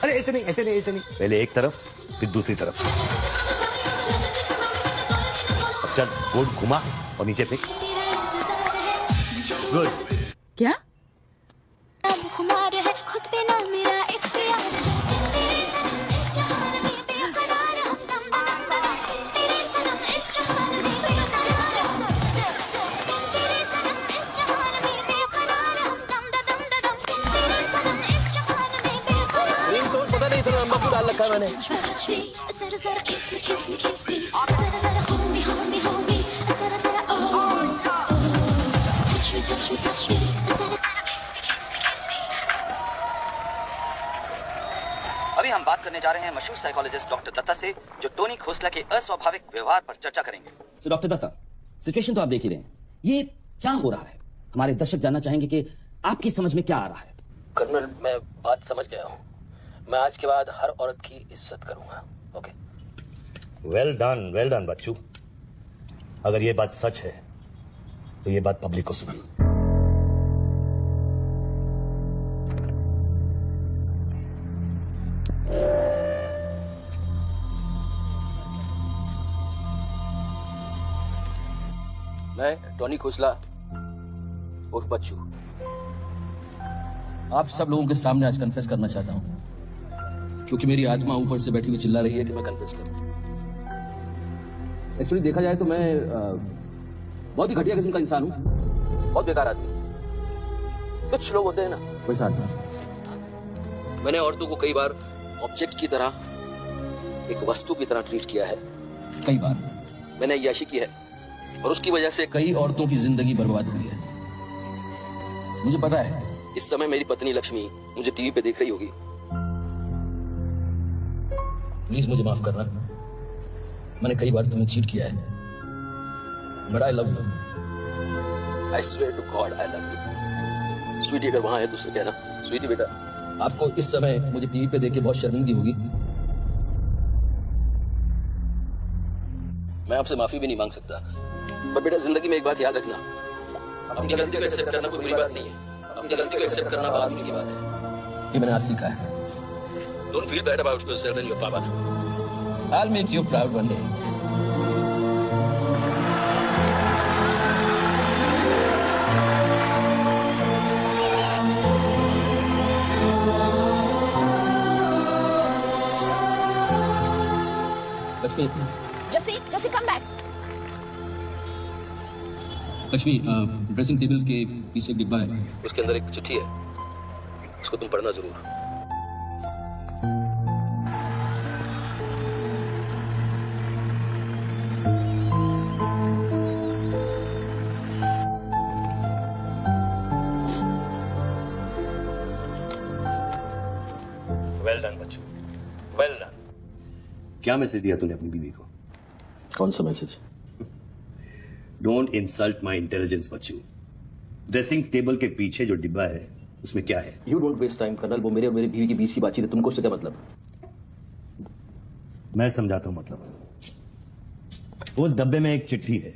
अरे ऐसे नहीं, ऐसे नहीं, ऐसे नहीं। पहले एक तरफ फिर दूसरी तरफ। अब चल कोट घुमा और नीचे फेंक। गुड। क्या? खुमार है खुद पे ना मेरा इख्तियार तेरे सनम इस जहान में बेकरार हम दम दम दम तेरे सनम इस जहान में बेकरार तेरे सनम इस जहान में बेकरार हम दम दम दम तेरे सनम इस जहान में बेकरार तो पता नहीं इतना लंबा क्यों डाल रखा है मैंने। जरा जरा किस मी जरा जरा होमी होमी होमी जरा जरा ओ touch me जरा जरा kiss me अभी हम बात करने जा रहे हैं मशहूर साइकोलॉजिस्ट डॉक्टर दत्ता से, जो टोनी खोसला के अस्वाभाविक व्यवहार पर चर्चा करेंगे। सो डॉक्टर दत्ता, सिचुएशन तो आप देख ही रहे हैं, ये क्या हो रहा है? हमारे दर्शक जानना चाहेंगे कि आपकी समझ में क्या आ रहा है। कर्नल, मैं बात समझ गया हूँ। मैं आज के बाद हर औरत की इज्जत करूंगा। ओके। वेल डन बच्चू। अगर ये बात सच है तो ये बात पब्लिक को सुना। मैं टोनी खोसला उर्फ बच्चू आप सब लोगों के सामने आज कन्फेस करना चाहता हूं, क्योंकि मेरी आत्मा ऊपर से बैठी हुई चिल्ला रही है कि मैं कन्फेस करूं। एक्चुअली देखा जाए तो मैं बहुत ही घटिया किस्म का इंसान हूं, बहुत बेकार आदमी। कुछ लोग होते हैं ना वैसा आदमी। मैंने औरतों को कई बार ऑब्जेक्ट की तरह, एक वस्तु की तरह ट्रीट किया है। कई बार मैंने अय्याशी की है और उसकी वजह से कई औरतों की जिंदगी बर्बाद हुई है। मुझे पता है इस समय मेरी पत्नी लक्ष्मी मुझे टीवी पे देख रही होगी। प्लीज मुझे माफ करना, मैंने कई बार तुम्हें चीट किया है, but I love you. I swear to God I love you. Sweetie अगर वहां है तो उससे कहना, स्वीटी बेटा आपको इस समय मुझे टीवी पे देख के बहुत शर्मिंदगी होगी। मैं आपसे माफी भी नहीं मांग सकता, पर बेटा जिंदगी में एक बात याद रखना, अपनी गलती को एक्सेप्ट करना कोई बुरी बात नहीं है, अपनी गलती को एक्सेप्ट करना बहादुरी की बात है। ये मैंने आज सीखा है। Don't feel bad about yourself and your पापा। I'll make you proud one day. Lakshmi, जसी come back. Lakshmi, dressing table के पीछे एक डिब्बा है, उसके अंदर एक चिट्ठी है, उसको तुम पढ़ना जरूर। वेल डन बच्चू, वेल डन। क्या मैसेज दिया तूने अपनी बीवी को? कौन सा message? Don't insult my intelligence बच्चू। ड्रेसिंग टेबल के पीछे जो डिब्बा है उसमें क्या है? You don't waste time colonel, वो मेरे और मेरी बीवी के बीच की बातचीत है, तुमको उससे क्या मतलब? मैं समझाता हूं मतलब। उस डब्बे में एक चिट्ठी है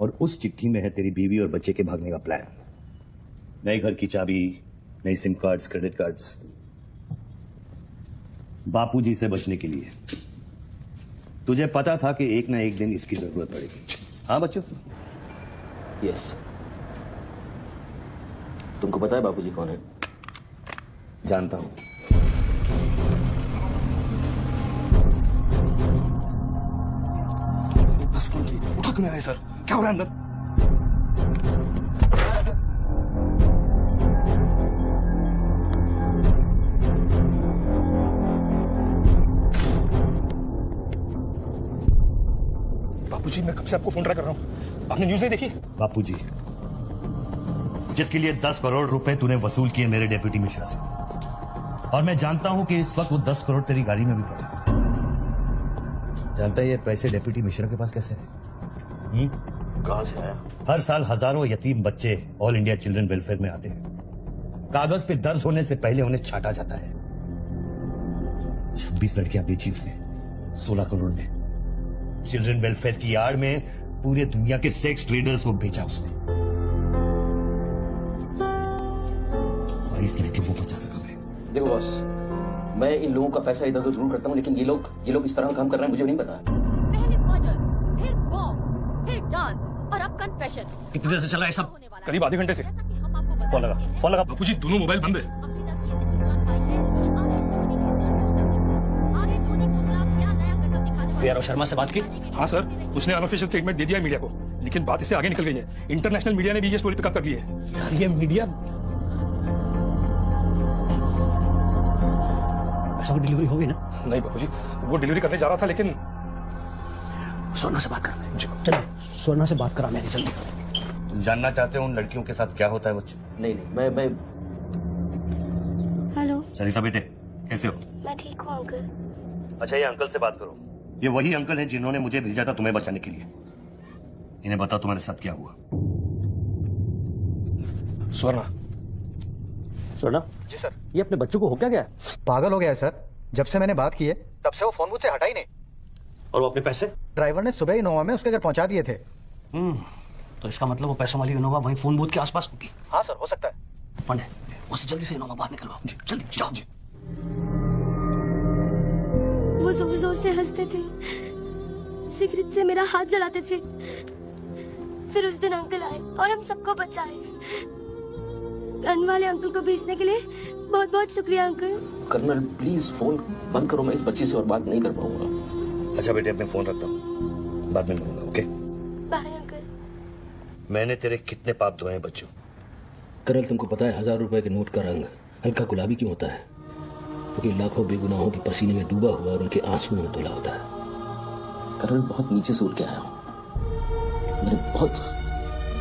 और उस चिट्ठी में है तेरी बीवी और बच्चे के भागने का प्लान। नए घर की चाबी, नई सिम कार्ड्स, क्रेडिट कार्ड्स, बापूजी से बचने के लिए। तुझे पता था कि एक ना एक दिन इसकी जरूरत पड़ेगी। हाँ बच्चों? यस। तुमको पता है बापूजी कौन है? जानता हूं। उठा क्यों नहीं रहे सर? क्या हो रहा है अंदर? बापूजी, मैं कब से आपको फोन ट्राई कर रहा हूं, आपने न्यूज नहीं देखी? बापूजी, जिसके लिए 10 करोड़ रुपए तूने वसूल किए मेरे डेप्यूटी मिश्रा से, और मैं जानता हूं कि इस वक्त वो 10 करोड़ तेरी गाड़ी में भी पड़ा है। जानता है ये पैसे डेप्यूटी मिश्रा के पास कैसे हैं? कहां से आया? हर साल हजारों यतीम बच्चे ऑल इंडिया चिल्ड्रन वेलफेयर में आते हैं। कागज पे दर्ज होने से पहले उन्हें छांटा जाता है। 26 लड़कियां बेची उसने 16 करोड़ में। चिल्ड्रन वेलफेयर की आड़ में पूरे दुनिया के सेक्स ट्रेडर्स को बेचा उसने, और इस लड़कियों को बचा सका मैं। देखो बॉस, मैं इन लोगों का पैसा इधर उधर जरूर करता हूँ, लेकिन ये लोग इस तरह का काम कर रहे हैं मुझे नहीं पता। पहले मर्डर, फिर बॉम्ब, फिर डांस, और अब कन्फेशन। कितनी देर से चला है सब? करीब आधे घंटे से। फोन लगा बापूजी, दोनों मोबाइल बंद है। वीआरओ शर्मा से बात की? हाँ सर, उसने अनऑफिशियल स्टेटमेंट दे दिया है मीडिया को, लेकिन बात इससे आगे निकल गई है। इंटरनेशनल मीडिया ने भी ये स्टोरी पिकअप कर ली है। यार ये मीडिया अच्छा, डिलीवरी हो गई ना? नहीं बापूजी, वो डिलीवरी करने जा रहा था, लेकिन स्वर्णा से बात कर। चलो स्वर्णा से बात करा मैंने, जल्दी। तुम जानना चाहते हो उन लड़कियों के साथ क्या होता है बच्चों? नहीं मैं हेलो, सरिता बेटे, कैसे हो? मैं ठीक हूँ अंकल। अच्छा, ये अंकल से बात करो। ये वही अंकल हैं जिन्होंने मुझे भेजा था तुम्हें बचाने के लिए। इन्हें बताओ तुम्हारे साथ क्या हुआ। स्वर्णा जी सर। ये अपने बच्चों को हो क्या गया? पागल हो गया है सर। जब से मैंने बात की है तब से वो फोन मुझसे हटा ही नहीं। और वो अपने पैसे? ड्राइवर ने सुबह इनोवा में उसके घर पहुंचा दिए थे। तो इसका मतलब वो पैसों वाली इनोवा वहीं फोन बूथ के आसपास होगी। हाँ सर, हो सकता है। पांडे, उससे जल्दी से इनोवा बाहर निकलवाओ, जल्दी जाओ। वो जोर जोर से हंसते थे, सिगरेट से मेरा हाथ जलाते थे। फिर उस दिन अंकल आए और हम सबको बचाए। गन वाले अंकल को भेजने के लिए बहुत बहुत शुक्रिया अंकल। कर्नल प्लीज फोन बंद करो, मैं इस बच्ची से और बात नहीं कर पाऊंगा। अच्छा बेटे, अपने फोन रखता हूँ, बाद में मिलूंगा। Okay bye uncle. मैंने तेरे कितने पाप धोए हैं बच्चों। कर्नल तुमको पता है 1000 रुपए के नोट का रंग हल्का गुलाबी क्यों होता है? क्योंकि लाखों बेगुनाहों के पसीने में डूबा हुआ और उनके आंसुओं में धुला होता है। कर्नल बहुत नीचे से उठ के आया हूँ। मैंने बहुत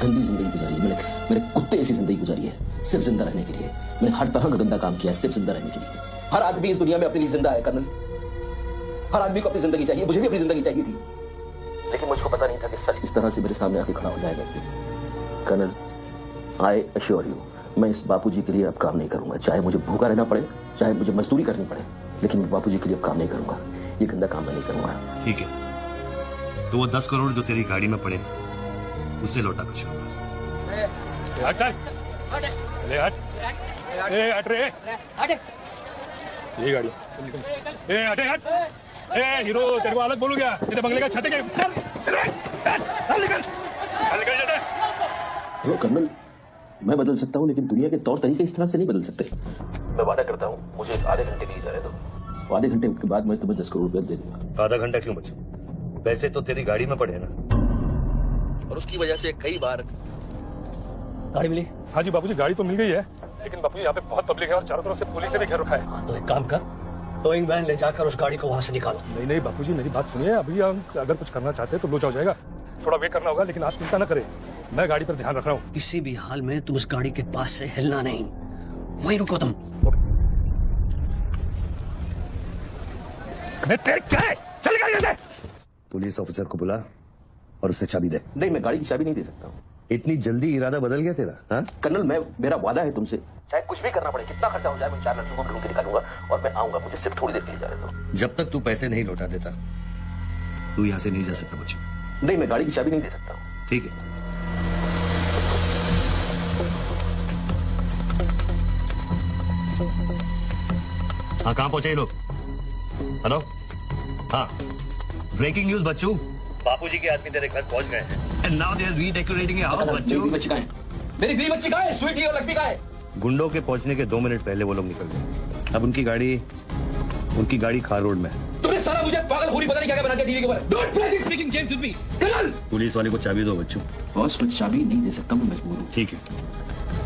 गंदी जिंदगी गुजारी है। मैंने कुत्ते ऐसी जिंदगी गुजारी है सिर्फ जिंदा रहने के लिए। मैंने हर तरह का गंदा काम किया है सिर्फ जिंदा रहने के लिए। हर आदमी इस दुनिया में अपने लिए जिंदा है कर्नल। हर आदमी को अपनी जिंदगी चाहिए, मुझे भी अपनी जिंदगी चाहिए थी, लेकिन मुझको पता नहीं था कि सच इस तरह से मेरे सामने आके खड़ा हो जाएगा। कर्नल, आई अश्योर यू, मैं इस बापूजी के लिए अब काम नहीं करूंगा। चाहे मुझे भूखा रहना पड़े, चाहे मुझे मजदूरी करनी पड़े, लेकिन बापूजी के लिए अब काम नहीं करूंगा। ये गंदा काम मैं नहीं करूंगा। ठीक है, तो वो 10 करोड़ जो तेरी गाड़ी में पड़े हैं उसे लौटा कर छोड़। ये गाड़ी हट। हीरो, तेरे को अलग बोलू क्या? इधर बंगले का छत है। कर्नल, मैं बदल सकता हूँ, लेकिन दुनिया के तौर तरीके इस तरह से नहीं बदल सकते। मैं वादा करता हूँ, मुझे आधे घंटे के लिए जाने दो। आधे घंटे के बाद मैं तुम्हें 10 करोड़ रुपए दे दूंगा। आधा घंटा क्यों बच्चों? पैसे तो तेरी गाड़ी में पड़े हैं ना। और उसकी वजह से कई बार गाड़ी मिली? हाँ जी बापूजी, गाड़ी तो मिल गई है, लेकिन बापूजी यहाँ पे बहुत पब्लिक है और चारों तरफ से पुलिस ने भी घेर रखा है। हाँ, तो एक काम कर, टोइंग वैन ले जाकर उस गाड़ी को वहां से निकालो। नहीं बापूजी, मेरी बात सुनिए। अभी हम अगर कुछ करना चाहते हैं तो लोचा हो जाएगा। थोड़ा वेट करना होगा, लेकिन आप चिंता न करें, मैं गाड़ी पर ध्यान रख रहा हूँ। किसी भी हाल में तुम उस गाड़ी के पास से हिलना नहीं, वहीं रुको तुम। क्या है? चल गाड़ी से। पुलिस ऑफिसर को बुला और उसे चाबी दे। नहीं, मैं गाड़ी की चाबी नहीं दे सकता हूँ। इतनी जल्दी इरादा बदल गया तेरा? हाँ कर्नल, मेरा वादा है तुमसे, चाहे कुछ भी करना पड़े, कितना खर्चा हो जाए, मैं 4 लड़कियों को ढूंढ के निकालूंगा और मैं आऊंगा। मुझे सिर्फ थोड़ी देर के लिए जाने दो। जब तक तू पैसे नहीं लौटा देता तू यहाँ से नहीं जा सकता बच्चों। नहीं, मैं गाड़ी की चाबी नहीं दे सकता हूँ। ठीक है, हाँ कहाँ पहुंचे ये लोग? हेलो, हाँ ब्रेकिंग न्यूज बच्चों, बापूजी के आदमी तेरे घर पहुंच गए हैं। And now they are redecorating your house बच्चों। मेरी बीवी बच्ची कहाँ है? स्वीटी और लक्ष्मी कहाँ है? गुंडों के पहुंचने के 2 मिनट पहले वो लोग निकल गए। अब उनकी गाड़ी खार रोड में है। तुमने सारा मुझे पागल होरी पता नहीं क्या बना दिया टीवी के ऊपर। Don't play this speaking games with me colonel. Police वाले को चाबी दो बच्चों। बॉस, मैं चाबी नहीं दे सकता, मैं मजबूर हूँ। ठीक है,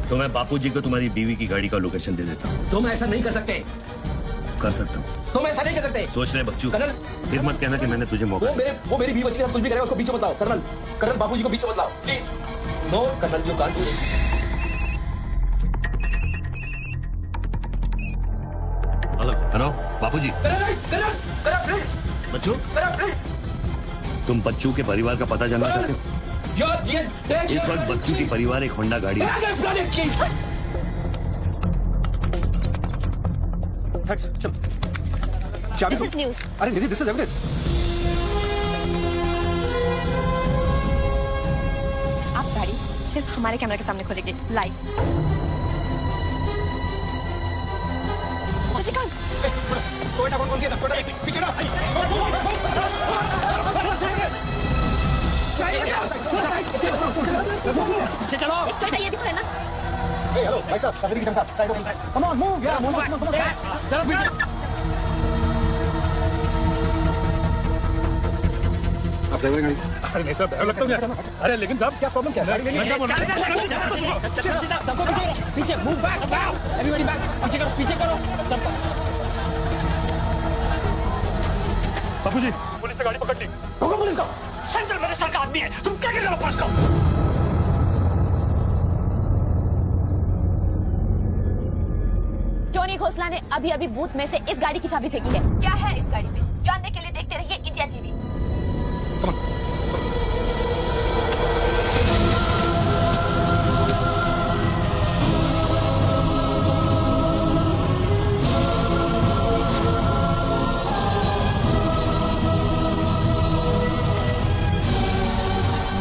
तो मैं बापूजी को तुम्हारी बीवी की गाड़ी का लोकेशन दे देता हूँ। तुम ऐसा नहीं कर सकते। कर सकता हूँ। तुम ऐसा नहीं कर सकते। सोच रहे बच्चों, कर्नल, फिर मत कहना कि मैंने तुझे मौका वो मेरी बीवी बच्ची ने कुछ भी करेगा उसको बीच में बताओ। कर्नल बापूजी को बीच में बताओ please. No colonel, you can't do this. Hello बापूजी। प्लीज बच्चों, प्लीज। तुम बच्चों के परिवार का पता जानना चाहते हो? इस वक्त बच्चों की परिवार एक होंडा गाड़ी है। This is news. अरे निधि, दिस इज एविडेंस। आप गाड़ी सिर्फ हमारे कैमरे के सामने खोलेंगे लाइव। शशिकांत, कौन सी है? पीछे ना। पीछे चलो। एक छोटा ये भी तो है ना। हेलो भाई साहब, सवेरे की चमका, साइड हो, कम ऑन मूव यार, मूव चलो पीछे। आप ड्राइवर गाड़ी। अरे नहीं साहब, डर लगता है क्या? अरे लेकिन साहब क्या प्रॉब्लम क्या है? सबको पीछे मूव बैक, एवरीबॉडी बैक, पीछे करो सबको। बाबूजी, पुलिस ने गाड़ी पकड़ ली। होगा पुलिस को, सेंट्रल मिनिस्टर का आदमी है, तुम क्या कर रहे हो पुलिस को? टोनी खोसला ने अभी अभी बूथ में से इस गाड़ी की चाबी फेंकी है। क्या है इस गाड़ी में, जानने के लिए देखते रहिए इंडिया टीवी।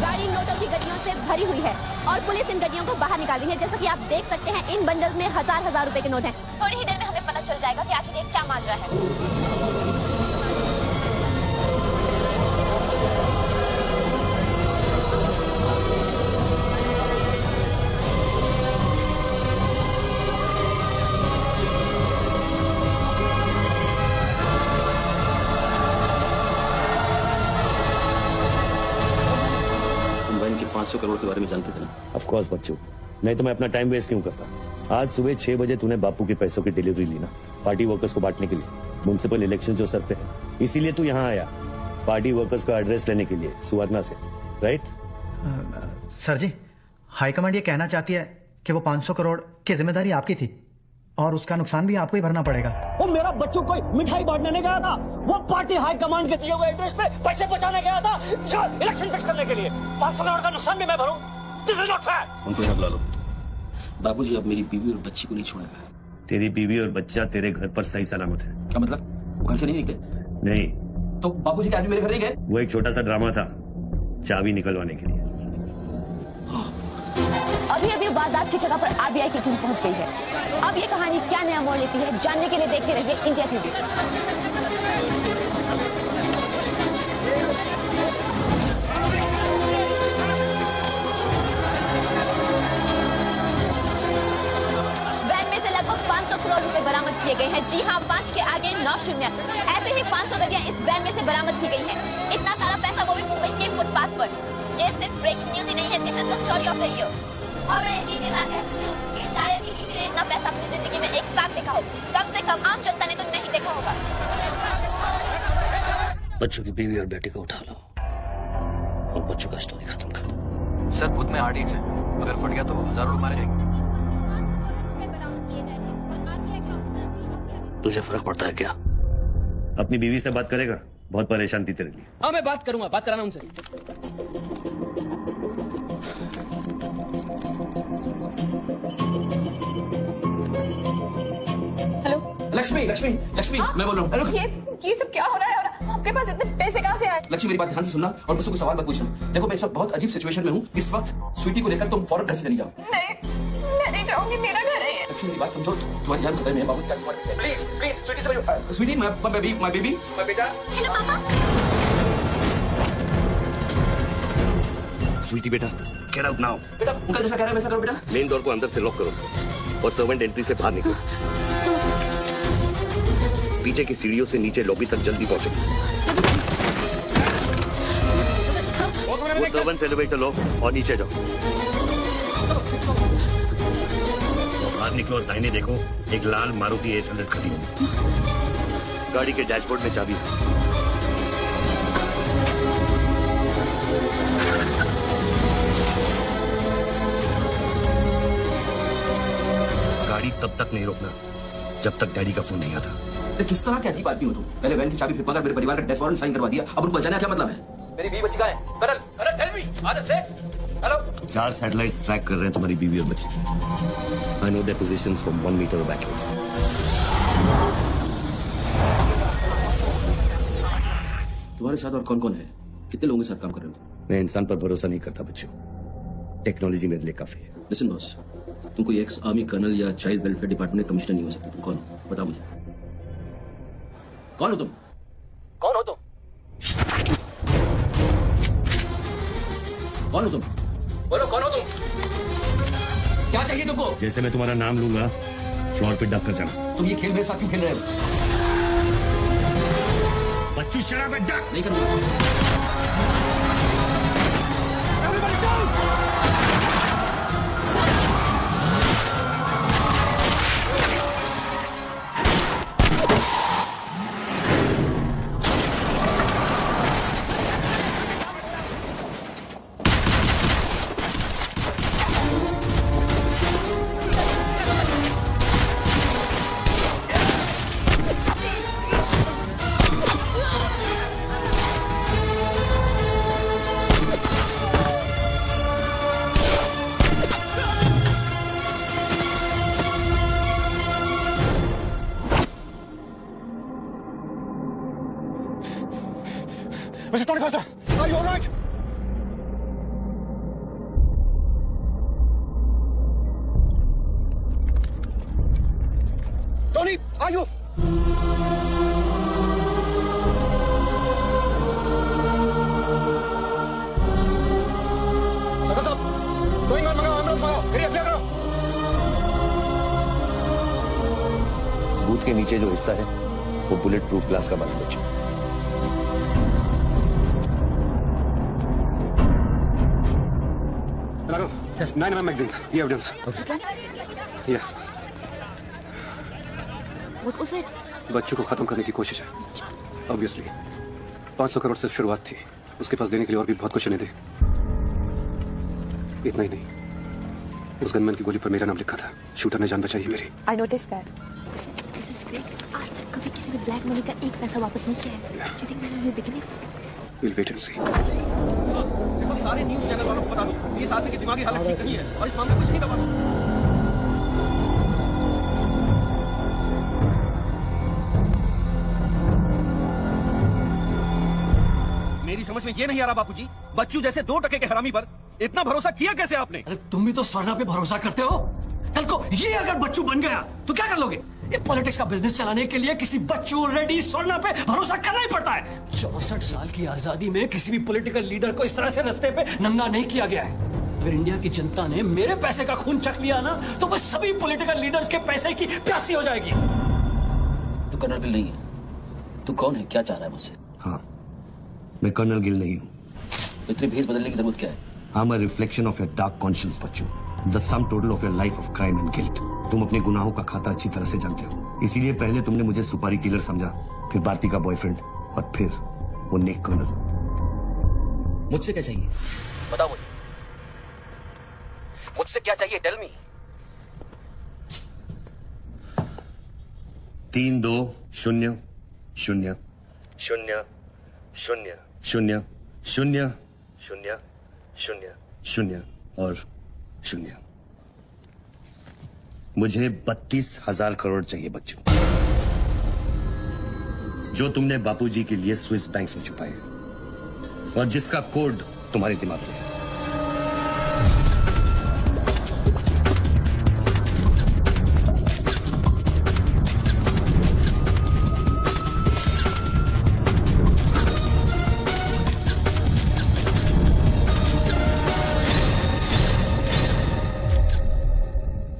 गाड़ी नोटों की गड्डियों से भरी हुई है और पुलिस इन गड्डियों को बाहर निकाल रही है। जैसा कि आप देख सकते हैं, इन बंडल्स में हजार रुपए के नोट हैं। थोड़ी ही देर में हमें पता चल जाएगा कि आखिर ये क्या माजरा है। तुम बैंक के 500 करोड़ के बारे में जानते थे ना? ऑफ कोर्स बच्चों, नहीं तो मैं अपना टाइम वेस्ट क्यों करता। आज सुबह 6 बजे तूने बापू के पैसों की डिलीवरी ली ना, पार्टी वर्कर्स को बांटने के लिए। म्युनिसिपल इलेक्शन जो सर पे है, इसीलिए तू यहाँ आया, पार्टी वर्कर्स का एड्रेस लेने के लिए सुवर्णा से, राइट? सर जी, हाईकमांड ये कहना चाहती है कि वो 500 करोड़ की जिम्मेदारी आपकी थी और उसका नुकसान भी आपको ही भरना पड़ेगा। वो मेरा बच्चों को मिठाई बांटने नहीं गया था, वो पार्टी हाई कमांड के दिए हुए एड्रेस पे पैसे पहुंचाने गया था इलेक्शन फिक्स करने के लिए। 500 करोड़ का नुकसान भी मैं भरूं? This is not fair. उनको यहाँ बुला लो। बाबूजी, अब मेरी बीवी और बच्ची को नहीं छोड़ेगा। तेरी बीवी और बच्चा तेरे घर पर सही सलामत है। क्या मतलब? वो घर से नहीं निकले? नहीं, तो बाबूजी के आदमी मेरे घर नहीं गए? वो एक छोटा सा ड्रामा था चाबी निकलवाने के लिए। अभी अभी वारदात की जगह पर आरबीआई की टीम पहुंच गई है। अब ये कहानी क्या नया मोड़ लेती है, जानने के लिए देखते रहिए इंडिया टीवी। वैन में से लगभग 500 करोड़ रुपए बरामद किए गए हैं। जी हाँ, 5 के आगे 9 शून्य। ऐसे ही 500 गड्डियां इस वैन में से बरामद की गई है। इतना सारा पैसा वो भी मुंबई के फुटपाथ पर। ये सिर्फ ब्रेकिंग न्यूज ही नहीं है, this is the story of the year. और मैं यकीन के साथ कहती हूं कि शायद ही किसी ने इतना पैसा अपनी जिंदगी में एक साथ देखा हो। कम से कम आम जनता ने तो नहीं देखा होगा। बच्चों की बीवी और बेटे को उठा लो और बच्चों का स्टोरी खत्म कर। सर बूथ में आरडीएक्स है, अगर फट गया तो हजारों लोग मारे जाएंगे। तुझे फर्क पड़ता है क्या? अपनी बीवी से बात करेगा? बहुत परेशान थी तेरे लिए। हाँ, मैं बात करूंगा, बात कराना उनसे। लक्ष्मी, मैं बोल रहा हूँ। ये सब क्या हो रहा है और आपके पास इतने पैसे कहाँ से आए? लक्ष्मी, मेरी बात ध्यान से सुनना और मुझसे कोई सवाल मत पूछना। देखो, मैं इस वक्त बहुत अजीब सिचुएशन में हूँ। इस वक्त स्वीटी को लेकर तुम फौरन घर से चली जाओ। नहीं, मैं नहीं जाऊंगी, मेरा घर है ये। लक्ष्मी, मेरी बात समझो, तुम्हारी जान खतरे में है। बाबू क्या तुम्हारे? प्लीज स्वीटी से स्वीटी, माय बेबी, माय बेटा। हेलो पापा। स्वीटी बेटा, गेट आउट नाउ। बेटा, अंकल जैसा कह रहा है वैसा करो बेटा। मेन डोर को अंदर से लॉक करो और सर्वेंट एंट्री से बाहर निकलो। पीछे की सीढ़ियों से नीचे लॉबी तक जल्दी पहुंचो। वो सर्वेंट एलिवेटर लो और नीचे जाओ। बाहर निकलो और दाहिने देखो, एक लाल मारुति 800 खड़ी है। गाड़ी के डैशबोर्ड में चाबी है। गाड़ी तब तक नहीं रोकना जब तक डैडी का फोन नहीं आता। किस तरह के अजीब आदमी हो तुम? पहले वैन की चाबी फिर मेरे परिवार का डेथ वारंट साइन करवा दिया, अब उनको बचाने का क्या मतलब है? मेरी बीवी बच्ची कहाँ है? Karan, tell me, are they safe? Hello? 4 satellites track कर रहे हैं तुम्हारी बीवी और बच्ची। I know their positions from 1 metre back. तुम्हारे साथ और कौन कौन है? कितने लोगों के साथ काम कर रहे हो? मैं इंसान पर भरोसा नहीं करता बच्चों, टेक्नोलॉजी मेरे लिए काफी है। लिसन बॉस, तुम कोई एक्स आर्मी कर्नल या चाइल्ड वेलफेयर डिपार्टमेंट कमिश्नर नहीं हो सकते। तुम कौन हो? बताओ मुझे, कौन हो तुम? कौन हो तुम? कौन हो तुम? बोलो कौन हो तुम? क्या चाहिए तुमको? जैसे मैं तुम्हारा नाम लूंगा फ्लोर पे डक कर जाना। तुम ये खेल मेरे साथ क्यों खेल रहे हो? बच्चू शराब डक नहीं करूंगा। Mr. Tony Costa, are you all right? Tony, are you? Sakal sahab, going on, Manga, ambulance आओ, area clear करो। बूथ के नीचे जो हिस्सा है वो बुलेट प्रूफ ग्लास का बना बच्चों। Sir, 9 mm magazines. The evidence. Okay. Yeah. What was it? बच्चों को खत्म करने की कोशिश है। Obviously. 500 करोड़ सिर्फ शुरुआत थी। उसके पास देने के लिए और भी बहुत कुछ नहीं थे। इतना ही नहीं। उस गनमैन की गोली पर मेरा नाम लिखा था। शूटर ने जान बचाई है मेरी। I noticed that. This is big. आज तक कभी किसी ने ब्लैक मनी का एक पैसा वापस नहीं किया है। Do you think this is the beginning? We'll wait and see. देखो सारे न्यूज़ चैनल वालों को बता दो इस आदमी की दिमागी हालत ठीक नहीं है और इस मामले को यहीं दबा दो। मेरी समझ में ये नहीं आ रहा बापूजी, बच्चू जैसे 2% के हरामी पर इतना भरोसा किया कैसे आपने? अरे तुम भी तो स्वर्णा पे भरोसा करते हो। कल को ये अगर बच्चू बन गया तो क्या कर लोगे? ये पॉलिटिक्स का बिजनेस चलाने के लिए किसी बच्चू रेडी स्वर्णा पे भरोसा करना ही पड़ता है। 64 साल की आजादी में किसी भी पॉलिटिकल लीडर को इस तरह से रास्ते पे नंगा नहीं किया गया है। अगर इंडिया की जनता ने मेरे पैसे का खून चख लिया ना तो वो सभी पॉलिटिकल लीडर्स के पैसे की प्यासी हो जाएगी। तू कर्नल गिल नहीं है। तू कौन है? क्या चाह रहा है मुझसे? हाँ, मैं कर्नल गिल नहीं हूँ। इतनी भेस बदलने की जरूरत क्या है? I'm a reflection of your dark conscience, Bachchu. The sum total of your life of crime and guilt. तुम अपने गुनाहों का खाता अच्छी तरह से जानते हो। इसीलिए पहले तुमने मुझे सुपारी किलर समझा, फिर भारती का बॉयफ्रेंड और फिर वो नेक कर्नल। मुझसे क्या चाहिए? बताओ मुझे। मुझसे क्या चाहिए? Tell me. 3 2 0 0 0 0 0 0 0 0 0 और 0। मुझे 32,000 करोड़ चाहिए बच्चों, जो तुमने बापूजी के लिए स्विस बैंक में छुपाए और जिसका कोड तुम्हारे दिमाग में है।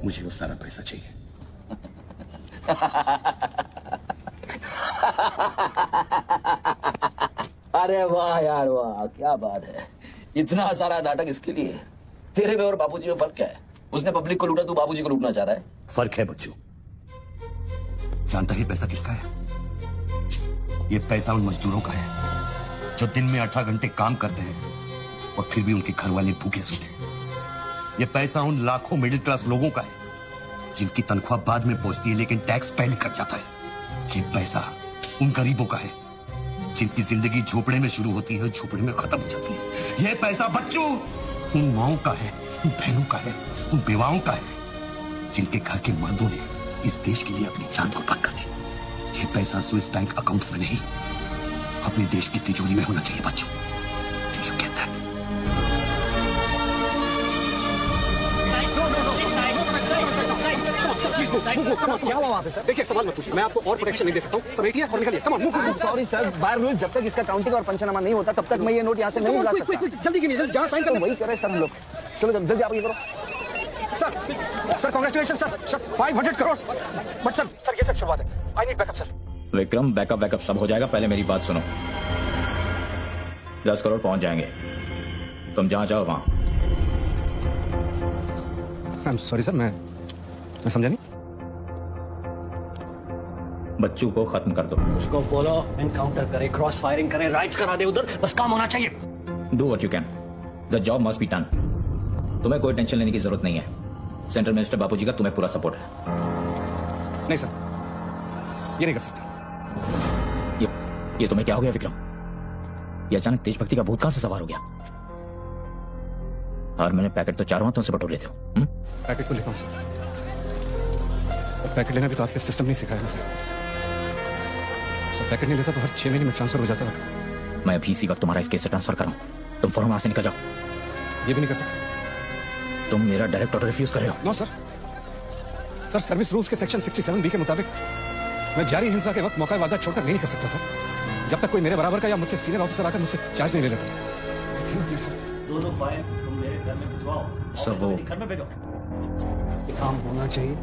मुझे वो सारा पैसा चाहिए। अरे वाह यार वाह, क्या बात है। इतना सारा नाटक इसके लिए? तेरे में और बापूजी में फर्क क्या है? उसने पब्लिक को लूटा, तू बापूजी को लूटना चाह रहा है। फर्क है बच्चों। जानता ही पैसा किसका है? ये पैसा उन मजदूरों का है जो दिन में 18 घंटे काम करते हैं और फिर भी उनके घर वाले भूखे सोते हैं। ये पैसा उन लाखों मिडिल क्लास लोगों का है जिनकी तनख्वाह बाद में पहुंचती है लेकिन टैक्स पहले कट जाता है। ये पैसा उन गरीबों का है जिनकी जिंदगी झोपड़े में शुरू होती है, झोपड़े में खत्म हो जाती है। ये पैसा बच्चों उन माओं का है, उन बहनों का है, उन बेवाओं का है जिनके घर के मर्दों ने इस देश के लिए अपनी जान कुर्बान कर दी। ये पैसा स्विस बैंक अकाउंट्स में नहीं, अपने देश की तिजोरी में होना चाहिए बच्चों। Do you get that? Sir, please क्या हुआ वहाँ पे सर? देखिए सवाल मत पूछिए, मैं आपको और प्रोटेक्शन नहीं दे सकता हूँ। समेटिए और निकलिए। Come on. Sorry sir, by rule जब तक इसका काउंटिंग और पंचनामा नहीं होता तब तक मैं ये नोट यहाँ से नहीं ला सकता। जल्दी कीजिए, जल्दी जहाँ साइन तो वही करे सब लोग। चलो जल्दी आप ये करो। Sir congratulation sir 500 crore. But sir ये सब शुरुआत है। I need backup sir. Vikram, backup सब हो जाएगा, पहले मेरी बात सुनो। 10 करोड़ पहुंच जाएंगे, तुम जहां जाओ वहां। आई एम सॉरी सर, मैं समझा नहीं। बच्चों को खत्म कर दो। उसको बोलो एनकाउंटर करे, क्रॉस फायरिंग करे, राइट्स करा दे उधर, बस काम होना चाहिए। Do what you can, the job must be done. तुम्हें कोई टेंशन लेने की जरूरत नहीं है। सेंट्रल मिनिस्टर बापूजी का तुम्हें पूरा सपोर्ट है। नहीं सर, ये नहीं कर सकता। ये तुम्हें क्या हो गया विक्रम? ये अचानक देशभक्ति का भूत कहां से सवार हो गया? हर महीने पैकेट तो चारों हाथों से बटोर लेते हो। पैकेट तो लेता हूँ सर, पैकेट लेना भी तो आपके सिस्टम नहीं सिखाया ना सर। पैकेट नहीं लेता तो हर 6 महीने में ट्रांसफर हो जाता है। मैं अभी इसी वक्त तुम्हारा इस केस से ट्रांसफर कराऊं, तुम फौरन वहां से निकल जाओ। ये भी नहीं कर सकते। तुम मेरा डायरेक्ट ऑर्डर रिफ्यूज कर रहे हो। नो सर, सर्विस रूल्स के सेक्शन 67B के मुताबिक मैं जारी हिंसा के वक्त मौका वारदात छोड़कर नहीं कर सकता सर, जब तक कोई मेरे बराबर का या मुझसे सीनियर ऑफिसर आकर मुझसे चार्ज नहीं ले लेता। दोनों फाइल तुम मेरे घर में भिजवाओ। सर वो घर में भेजो। ये काम होना चाहिए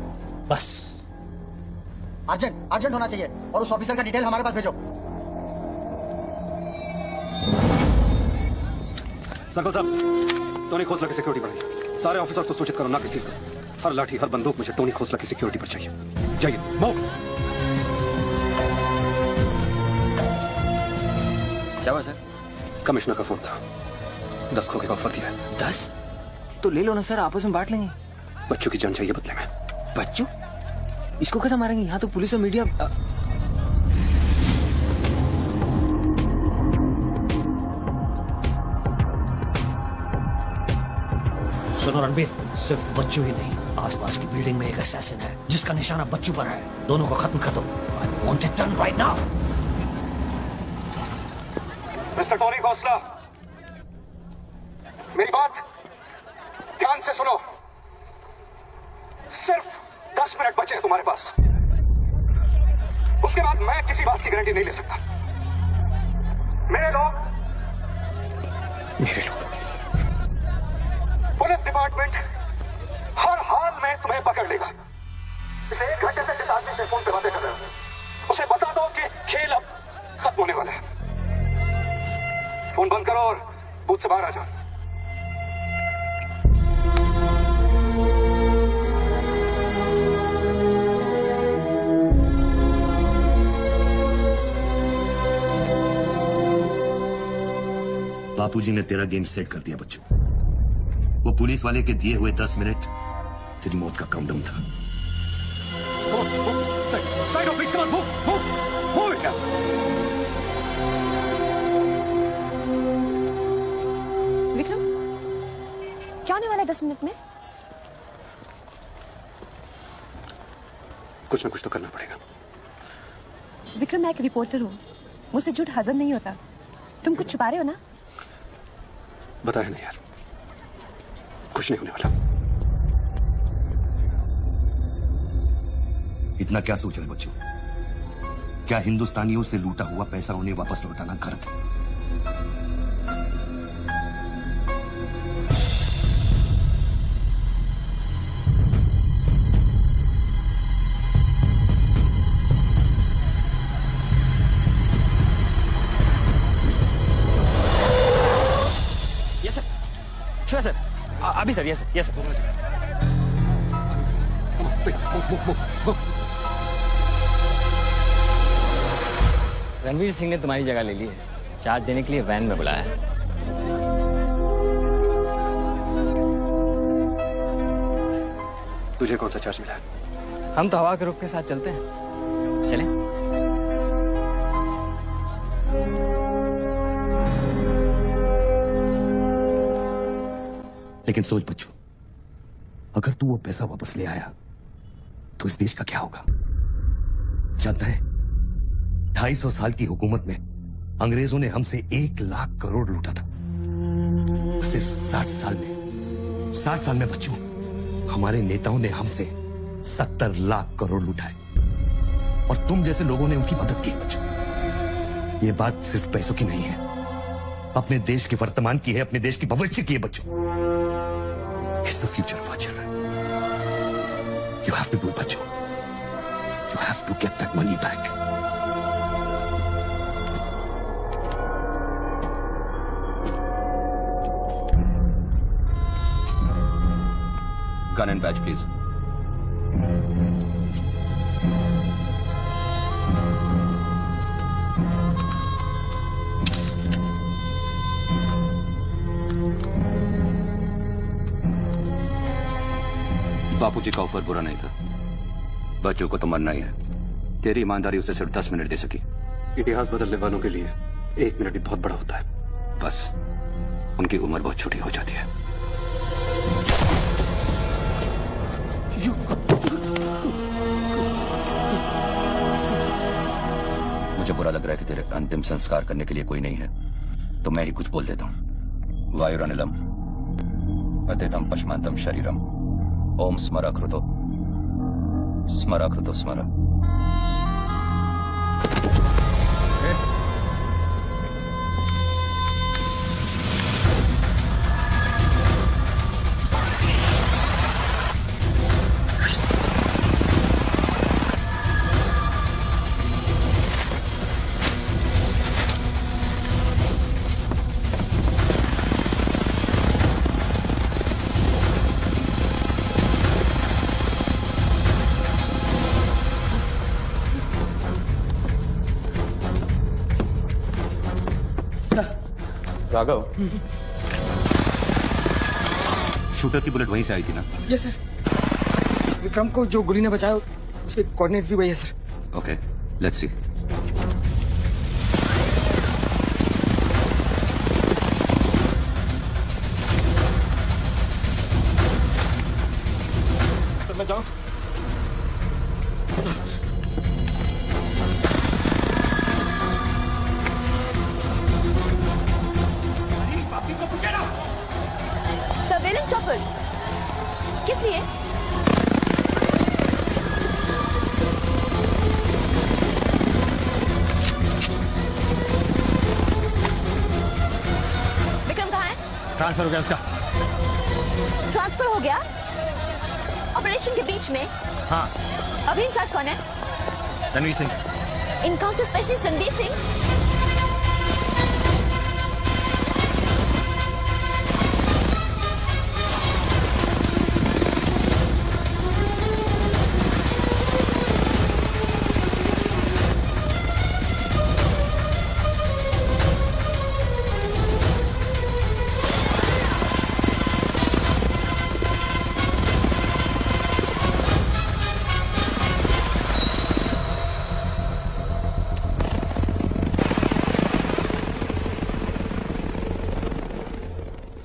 बस। अर्जेंट होना चाहिए और उस ऑफिसर का डिटेल हमारे पास भेजो। सर्कल साहब, टोनी खोसला की सिक्योरिटी बढ़ाइए। सारे ऑफिसर्स को सूचित करो, ना किसी को। हर लाठी हर बंदूक मुझे टोनी खोसला की सिक्योरिटी पर चाहिए। जाइए मूव। क्या हुआ सर? कमिश्नर का फोन था, 10 खोखे का ऑफर दिया है। 10 तो ले लो ना सर, आपस में बांट लेंगे। बच्चों की जान चाहिए बदले में। बच्चों? इसको कैसे मारेंगे? यहाँ तो पुलिस और मीडिया। सुनो रणबीर, सिर्फ बच्चों ही नहीं, आसपास की बिल्डिंग में एक असैसिन है जिसका निशाना बच्चों पर है। दोनों को खत्म कर दो। I want it done right now. Mister Tony Khosla, मेरी बात ध्यान से सुनो। सिर्फ 10 मिनट बचे हैं तुम्हारे पास। उसके बाद मैं किसी बात की गारंटी नहीं ले सकता। मेरे लोग पुलिस डिपार्टमेंट हर हाल में तुम्हें पकड़ लेगा। पिछले 1 घंटे से जिस आदमी से फोन पे बातें कर रहे हो, उसे बता दो कि खेल अब खत्म होने वाला है। फोन बंद करो और बूथ से बाहर आ जाओ। बापूजी ने तेरा गेम सेट कर दिया बच्चों। वो पुलिस वाले के दिए हुए 10 मिनट तेरी मौत का काउंटडाउन था। Side up, please, come on, move it now. Vikram, क्या होने वाला है 10 मिनट में? कुछ ना कुछ तो करना पड़ेगा। विक्रम, मैं एक रिपोर्टर हूँ, मुझसे झूठ हजम नहीं होता। तुम कुछ छुपा रहे हो ना? बताया नहीं यार, कुछ नहीं होने वाला। इतना क्या सोच रहे बच्चों? क्या हिंदुस्तानियों से लूटा हुआ पैसा उन्हें वापस लौटाना गलत है? सर, अभी sir, yes sir. Ranveer Singh ने तुम्हारी जगह ले ली है, चार्ज देने के लिए वैन में बुलाया है। तुझे कौन सा चार्ज मिला है? हम तो हवा के रुख के साथ चलते हैं, चलें? लेकिन सोच बच्चों, अगर तू वो पैसा वापस ले आया तो इस देश का क्या होगा? जानता है, 250 साल की हुकूमत में अंग्रेजों ने हमसे 1 लाख करोड़ लूटा था। सिर्फ 60 साल में बच्चों, हमारे नेताओं ने हमसे 70 लाख करोड़ लुटाए और तुम जैसे लोगों ने उनकी मदद की। बच्चों, ये बात सिर्फ पैसों की नहीं है, अपने देश के वर्तमान की है, अपने देश की भविष्य की है। बच्चों, it's the future of our children. You have to do it बच्चों, you have to get that money back. Gun and badge, please. Bapuji का ऑफर बुरा नहीं था। बच्चों को तो मरना ही है। तेरी ईमानदारी उसे सिर्फ 10 मिनट दे सकी। इतिहास बदलने वालों के लिए 1 मिनट भी बहुत बड़ा होता है। बस उनकी उम्र बहुत छोटी हो जाती है। मुझे बुरा लग रहा है कि तेरे अंतिम संस्कार करने के लिए कोई नहीं है, तो मैं ही कुछ बोल देता हूं। वायुरनिलम अतितम पश्मांतम शरीरम ओम स्मराकृतो स्मराकृतो स्मरा। राघव, शूटर की बुलेट वहीं से आई थी ना? Yes sir. विक्रम को जो गोली ने बचाया उसके कोऑर्डिनेट्स भी वही है sir. Okay, let's see. Sir मैं जाऊं? सर्वेलेंस चॉपर्स किस लिए? विक्रम कहाँ है? ट्रांसफर हो गया उसका। ट्रांसफर हो गया? ऑपरेशन के बीच में? हाँ। अभी इंचार्ज कौन है? Ranveer Singh. Encounter specialist Ranveer Singh?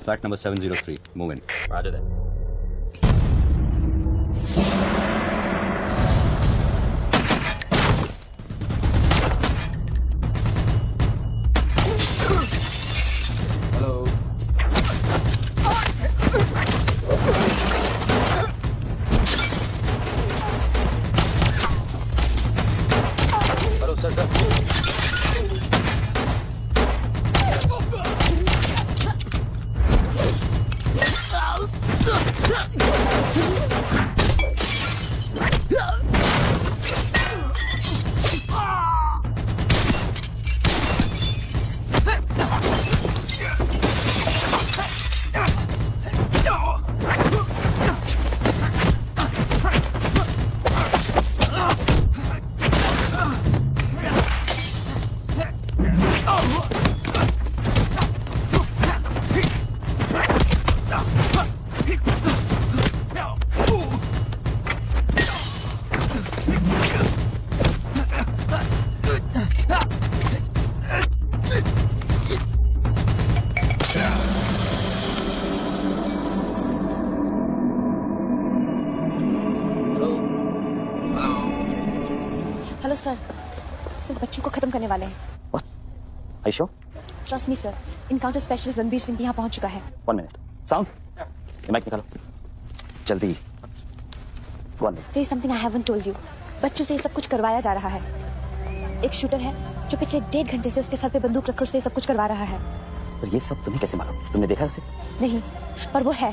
Flat number 703. Move in. Roger that. Hello sir sir. Hello sir, सिर्फ बच्चों को खत्म करने वाले हैं। आयशो, trust me sir, encounter specialist Ranbir Singh भी यहाँ पहुंच चुका है। 1 मिनट। साउंड, माइक निकालो जल्दी। कौन? There is something I haven't told you. बच्चों से ये सब कुछ करवाया जा रहा है. एक शूटर है जो पिछले 1.5 घंटे से उसके सर पे बंदूक रखकर उससे सब कुछ करवा रहा है. पर ये सब तुम्हें कैसे मालूम? तुमने देखा उसे? नहीं, पर वो है.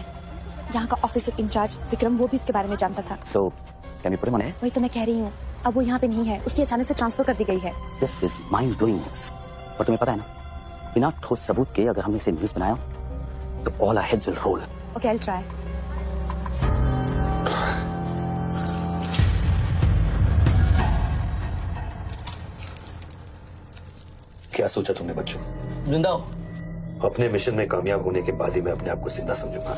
यहाँ का ऑफिसर इंचार्ज विक्रम वो भी इसके बारे में जानता था. So, can you put him on air? वही तो मैं कह रही हूँ. अब वो यहाँ पे नहीं है. उसकी अचानक से ट्रांसफर कर दी गई है. This is mind blowing news. और तुम्हें पता है ना, बिना ठोस सबूत के अगर हमने इसे न्यूज बनाया तो all our heads will roll. Okay, I'll try. क्या सोचा तुमने बच्चों? जिंदा हो. अपने मिशन में कामयाब होने के बाद ही मैं अपने आप को जिंदा समझूंगा.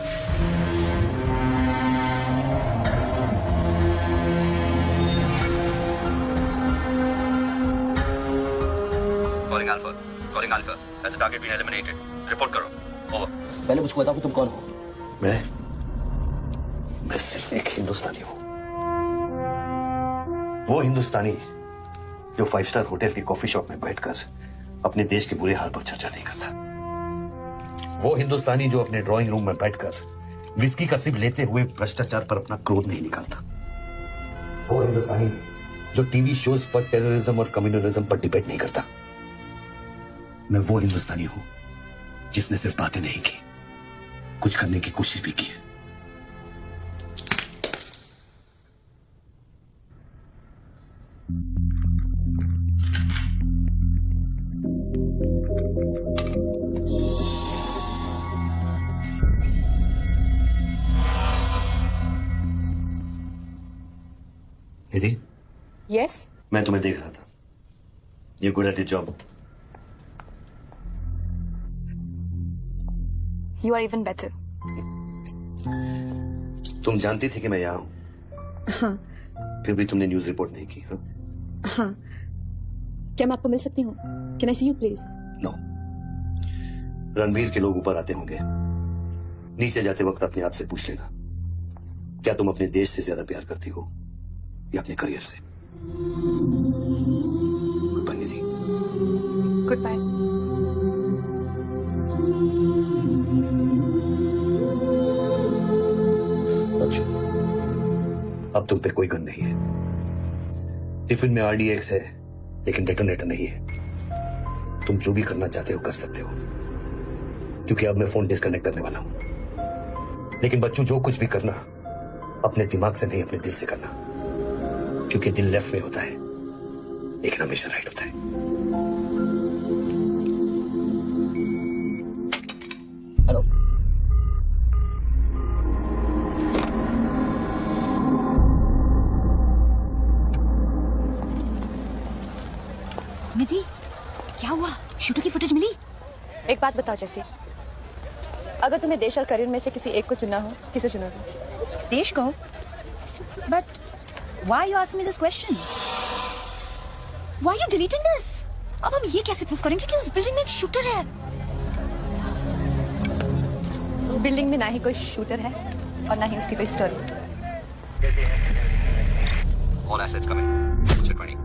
Calling Alpha. Calling Alpha. Has the target been eliminated? Report करो. Over. पहले मुझको बताओ कि तुम कौन हो. मैं सिर्फ एक हिंदुस्तानी हूं. वो हिंदुस्तानी जो 5 स्टार होटल के कॉफी शॉप में बैठकर अपने देश के बुरे हाल पर चर्चा नहीं करता. वो हिंदुस्तानी जो अपने ड्राइंग रूम में बैठकर विस्की का सिप लेते हुए भ्रष्टाचार पर अपना क्रोध नहीं निकालता. वो हिंदुस्तानी जो टीवी शोज पर टेररिज्म और कम्युनलिज्म पर डिबेट नहीं करता. मैं वो हिंदुस्तानी हूं जिसने सिर्फ बातें नहीं की, कुछ करने की कोशिश भी की है. निधि, Yes. मैं तुम्हें देख रहा था. You're good at your job. You are even better. तुम जानती थी कि मैं यहाँ हूं. हाँ. फिर भी तुमने न्यूज रिपोर्ट नहीं की. हाँ? हाँ. क्या मैं आपको मिल सकती हूँ? Can I see you please? No. Ranveer के लोग ऊपर आते होंगे. नीचे जाते वक्त अपने आप से पूछ लेना, क्या तुम अपने देश से ज्यादा प्यार करती हो या अपने करियर से? Goodbye Nidhi. Goodbye. अच्छा, अब तुम पे कोई गन नहीं है. टिफिन में RDX है लेकिन डेटोनेटर नहीं है. तुम जो भी करना चाहते हो कर सकते हो, क्योंकि अब मैं फोन डिस्कनेक्ट करने वाला हूं. लेकिन बच्चों, जो कुछ भी करना अपने दिमाग से नहीं, अपने दिल से करना, क्योंकि दिल लेफ्ट में होता है लेकिन हमेशा राइट होता है. हेलो. निधि, क्या हुआ? शूटर की फुटेज मिली? एक बात बताओ जैसे, अगर तुम्हें देश और करियर में से किसी एक को चुनना हो, किसे चुनोगे? देश को? But why you asking me this question? Why are you deleting this? अब हम ये कैसे प्रूव करेंगे कि उस बिल्डिंग में एक शूटर है? बिल्डिंग में ना ही कोई शूटर है और ना ही उसकी कोई story. All assets coming. Check ready.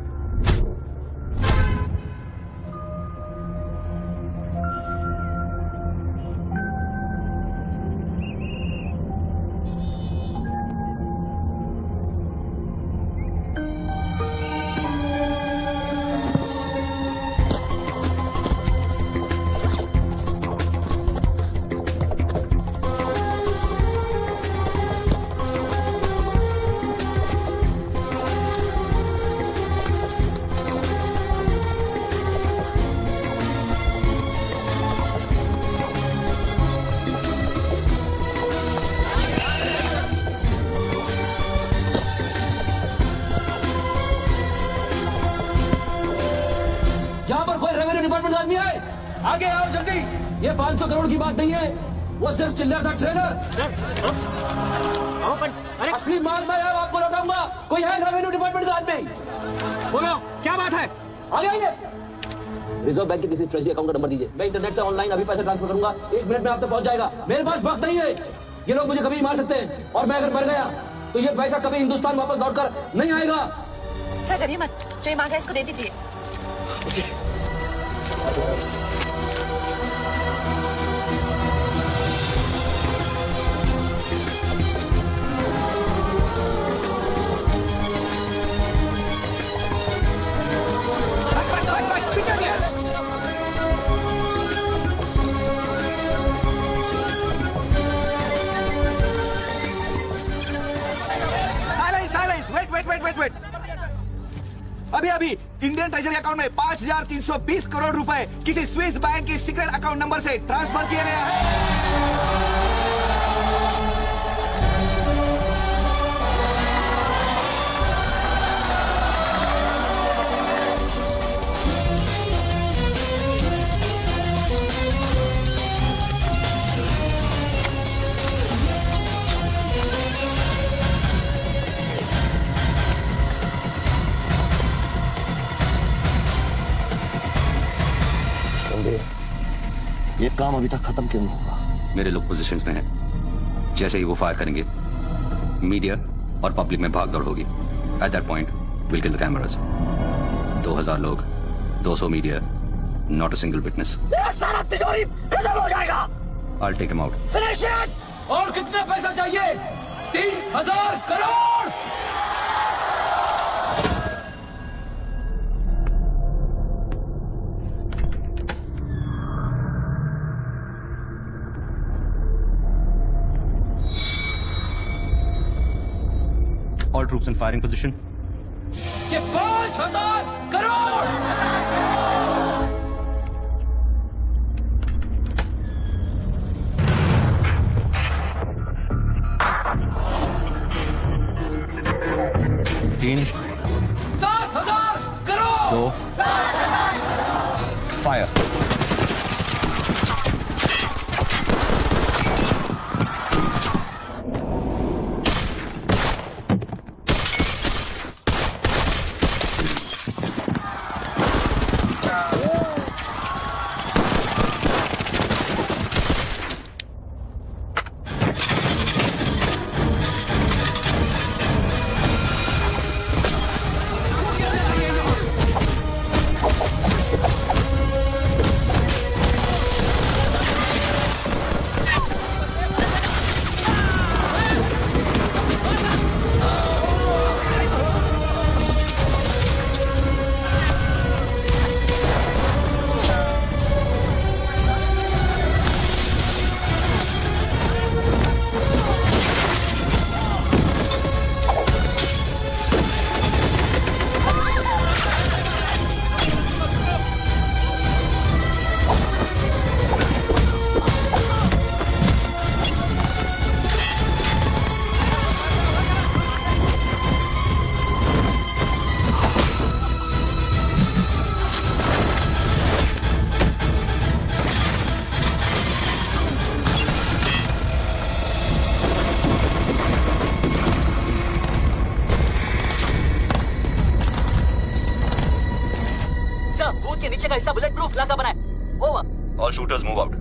Department आदमी आए, आगे आओ जल्दी. ये 500 करोड़ की बात नहीं है, वो सिर्फ चिल्लर था ट्रेलर. असली माल मैं आपको लौटाऊंगा. कोई है रेवेन्यू डिपार्टमेंट का आदमी? बोलो, क्या बात है? आगे आइए. रिजर्व बैंक के किसी ट्रेजरी अकाउंट का नंबर दीजिए. मैं इंटरनेट से ऑनलाइन अभी पैसे ट्रांसफर करूंगा. 1 मिनट में आप तक पहुंच जाएगा. मेरे पास वक्त नहीं है. ये लोग मुझे कभी मार सकते हैं और मैं अगर मर गया तो ये पैसा कभी हिंदुस्तान वापस लौटकर नहीं आएगा. सर डरिए मत, जो ये मांगा है इसको दे दीजिए. अभी अभी इंडियन ट्रेजरी अकाउंट में 5,320 करोड़ रुपए किसी स्विस बैंक के सीक्रेट अकाउंट नंबर से ट्रांसफर किए गए हैं। ये काम अभी तक खत्म क्यों नहीं हुआ? मेरे लोग पोजीशंस में हैं। जैसे ही वो फायर करेंगे, मीडिया और पब्लिक में भागदौड़ होगी। At that point will kill the cameras. 2000 लोग, 200 media, not a single witness. सारा तिजोरी खत्म हो जाएगा। I'll take him out. Finish it! और कितना पैसा चाहिए? 3,000 crore. All troops in firing position. ये 5,000 करोड़। तीन, 7,000 करोड़। 2, फायर। के नीचे का हिस्सा बुलेट प्रूफ ग्लास का बना है। Over. All shooters move out.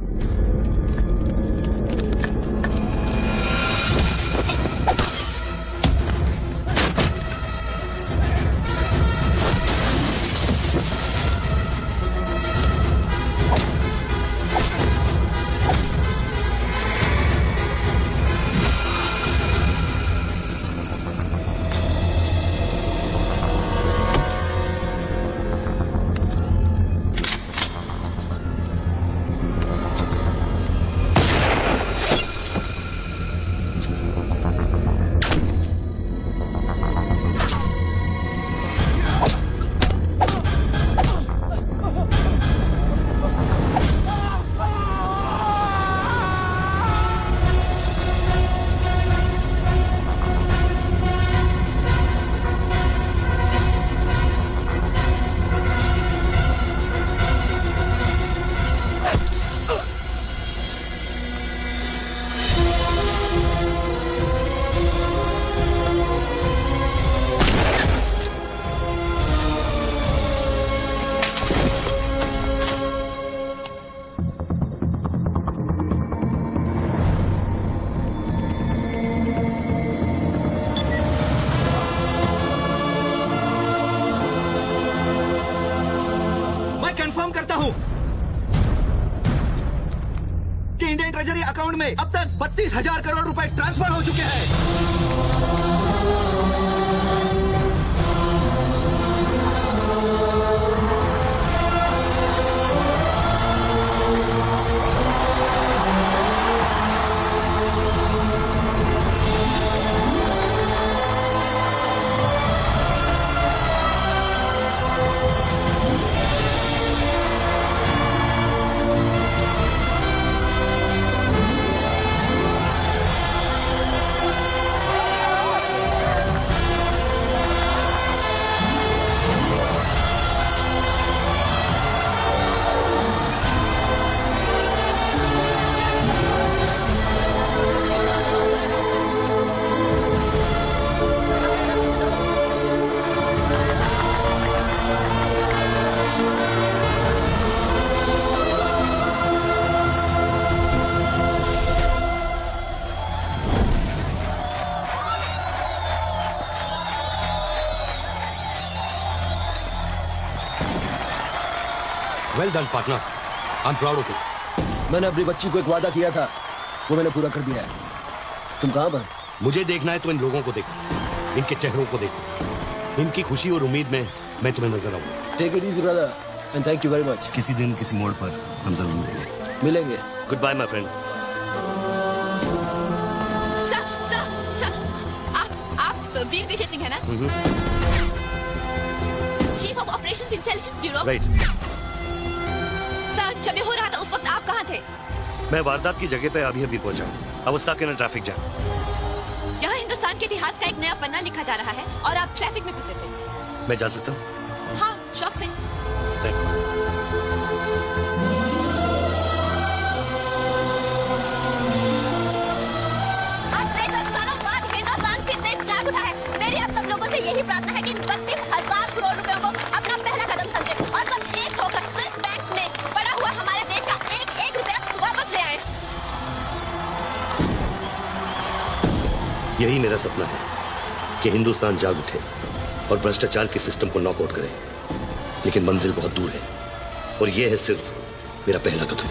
Confirm करता हूं कि इंडियन ट्रेजरी अकाउंट में अब तक 32,000 करोड़ रुपए ट्रांसफर हो चुके हैं। Well done partner, I am proud of you. मैंने अपनी बच्ची को एक वादा किया था, वो मैंने पूरा कर दिया है। तुम कहाँ पर? मुझे देखना है तो इन लोगों को देखो, इनके चेहरों को देखो, इनकी खुशी और उम्मीद में मैं तुम्हें नजर आऊंगा। Take it easy brother and thank you very much. किसी दिन किसी मोड़ पर हम जरूर मिलेंगे। Good bye my friend. Sir, आप वीर विजय सिंह है ना? Chief of operations intelligence bureau. Right. Sir, जब ये हो रहा था उस वक्त आप कहाँ थे? मैं वारदात की जगह पे अभी पहुंचा हूँ। I was stuck in a traffic jam. यहाँ हिंदुस्तान के इतिहास का एक नया पन्ना लिखा जा रहा है और आप ट्रैफिक में फंसे थे। मैं जा सकता हूँ? हाँ, शौक से। Thank you. मेरी आप सब लोगों से यही प्रार्थना है कि 32,000 करोड़ रुपयों को अपना पहला कदम समझे और सब एक होकर स्विस बैंक में पड़ा हुआ हमारे देश का एक एक रुपया वापस ले आए। यही मेरा सपना है कि हिंदुस्तान जाग उठे और भ्रष्टाचार के सिस्टम को नॉकआउट करे, लेकिन मंजिल बहुत दूर है और यह है सिर्फ मेरा पहला कदम।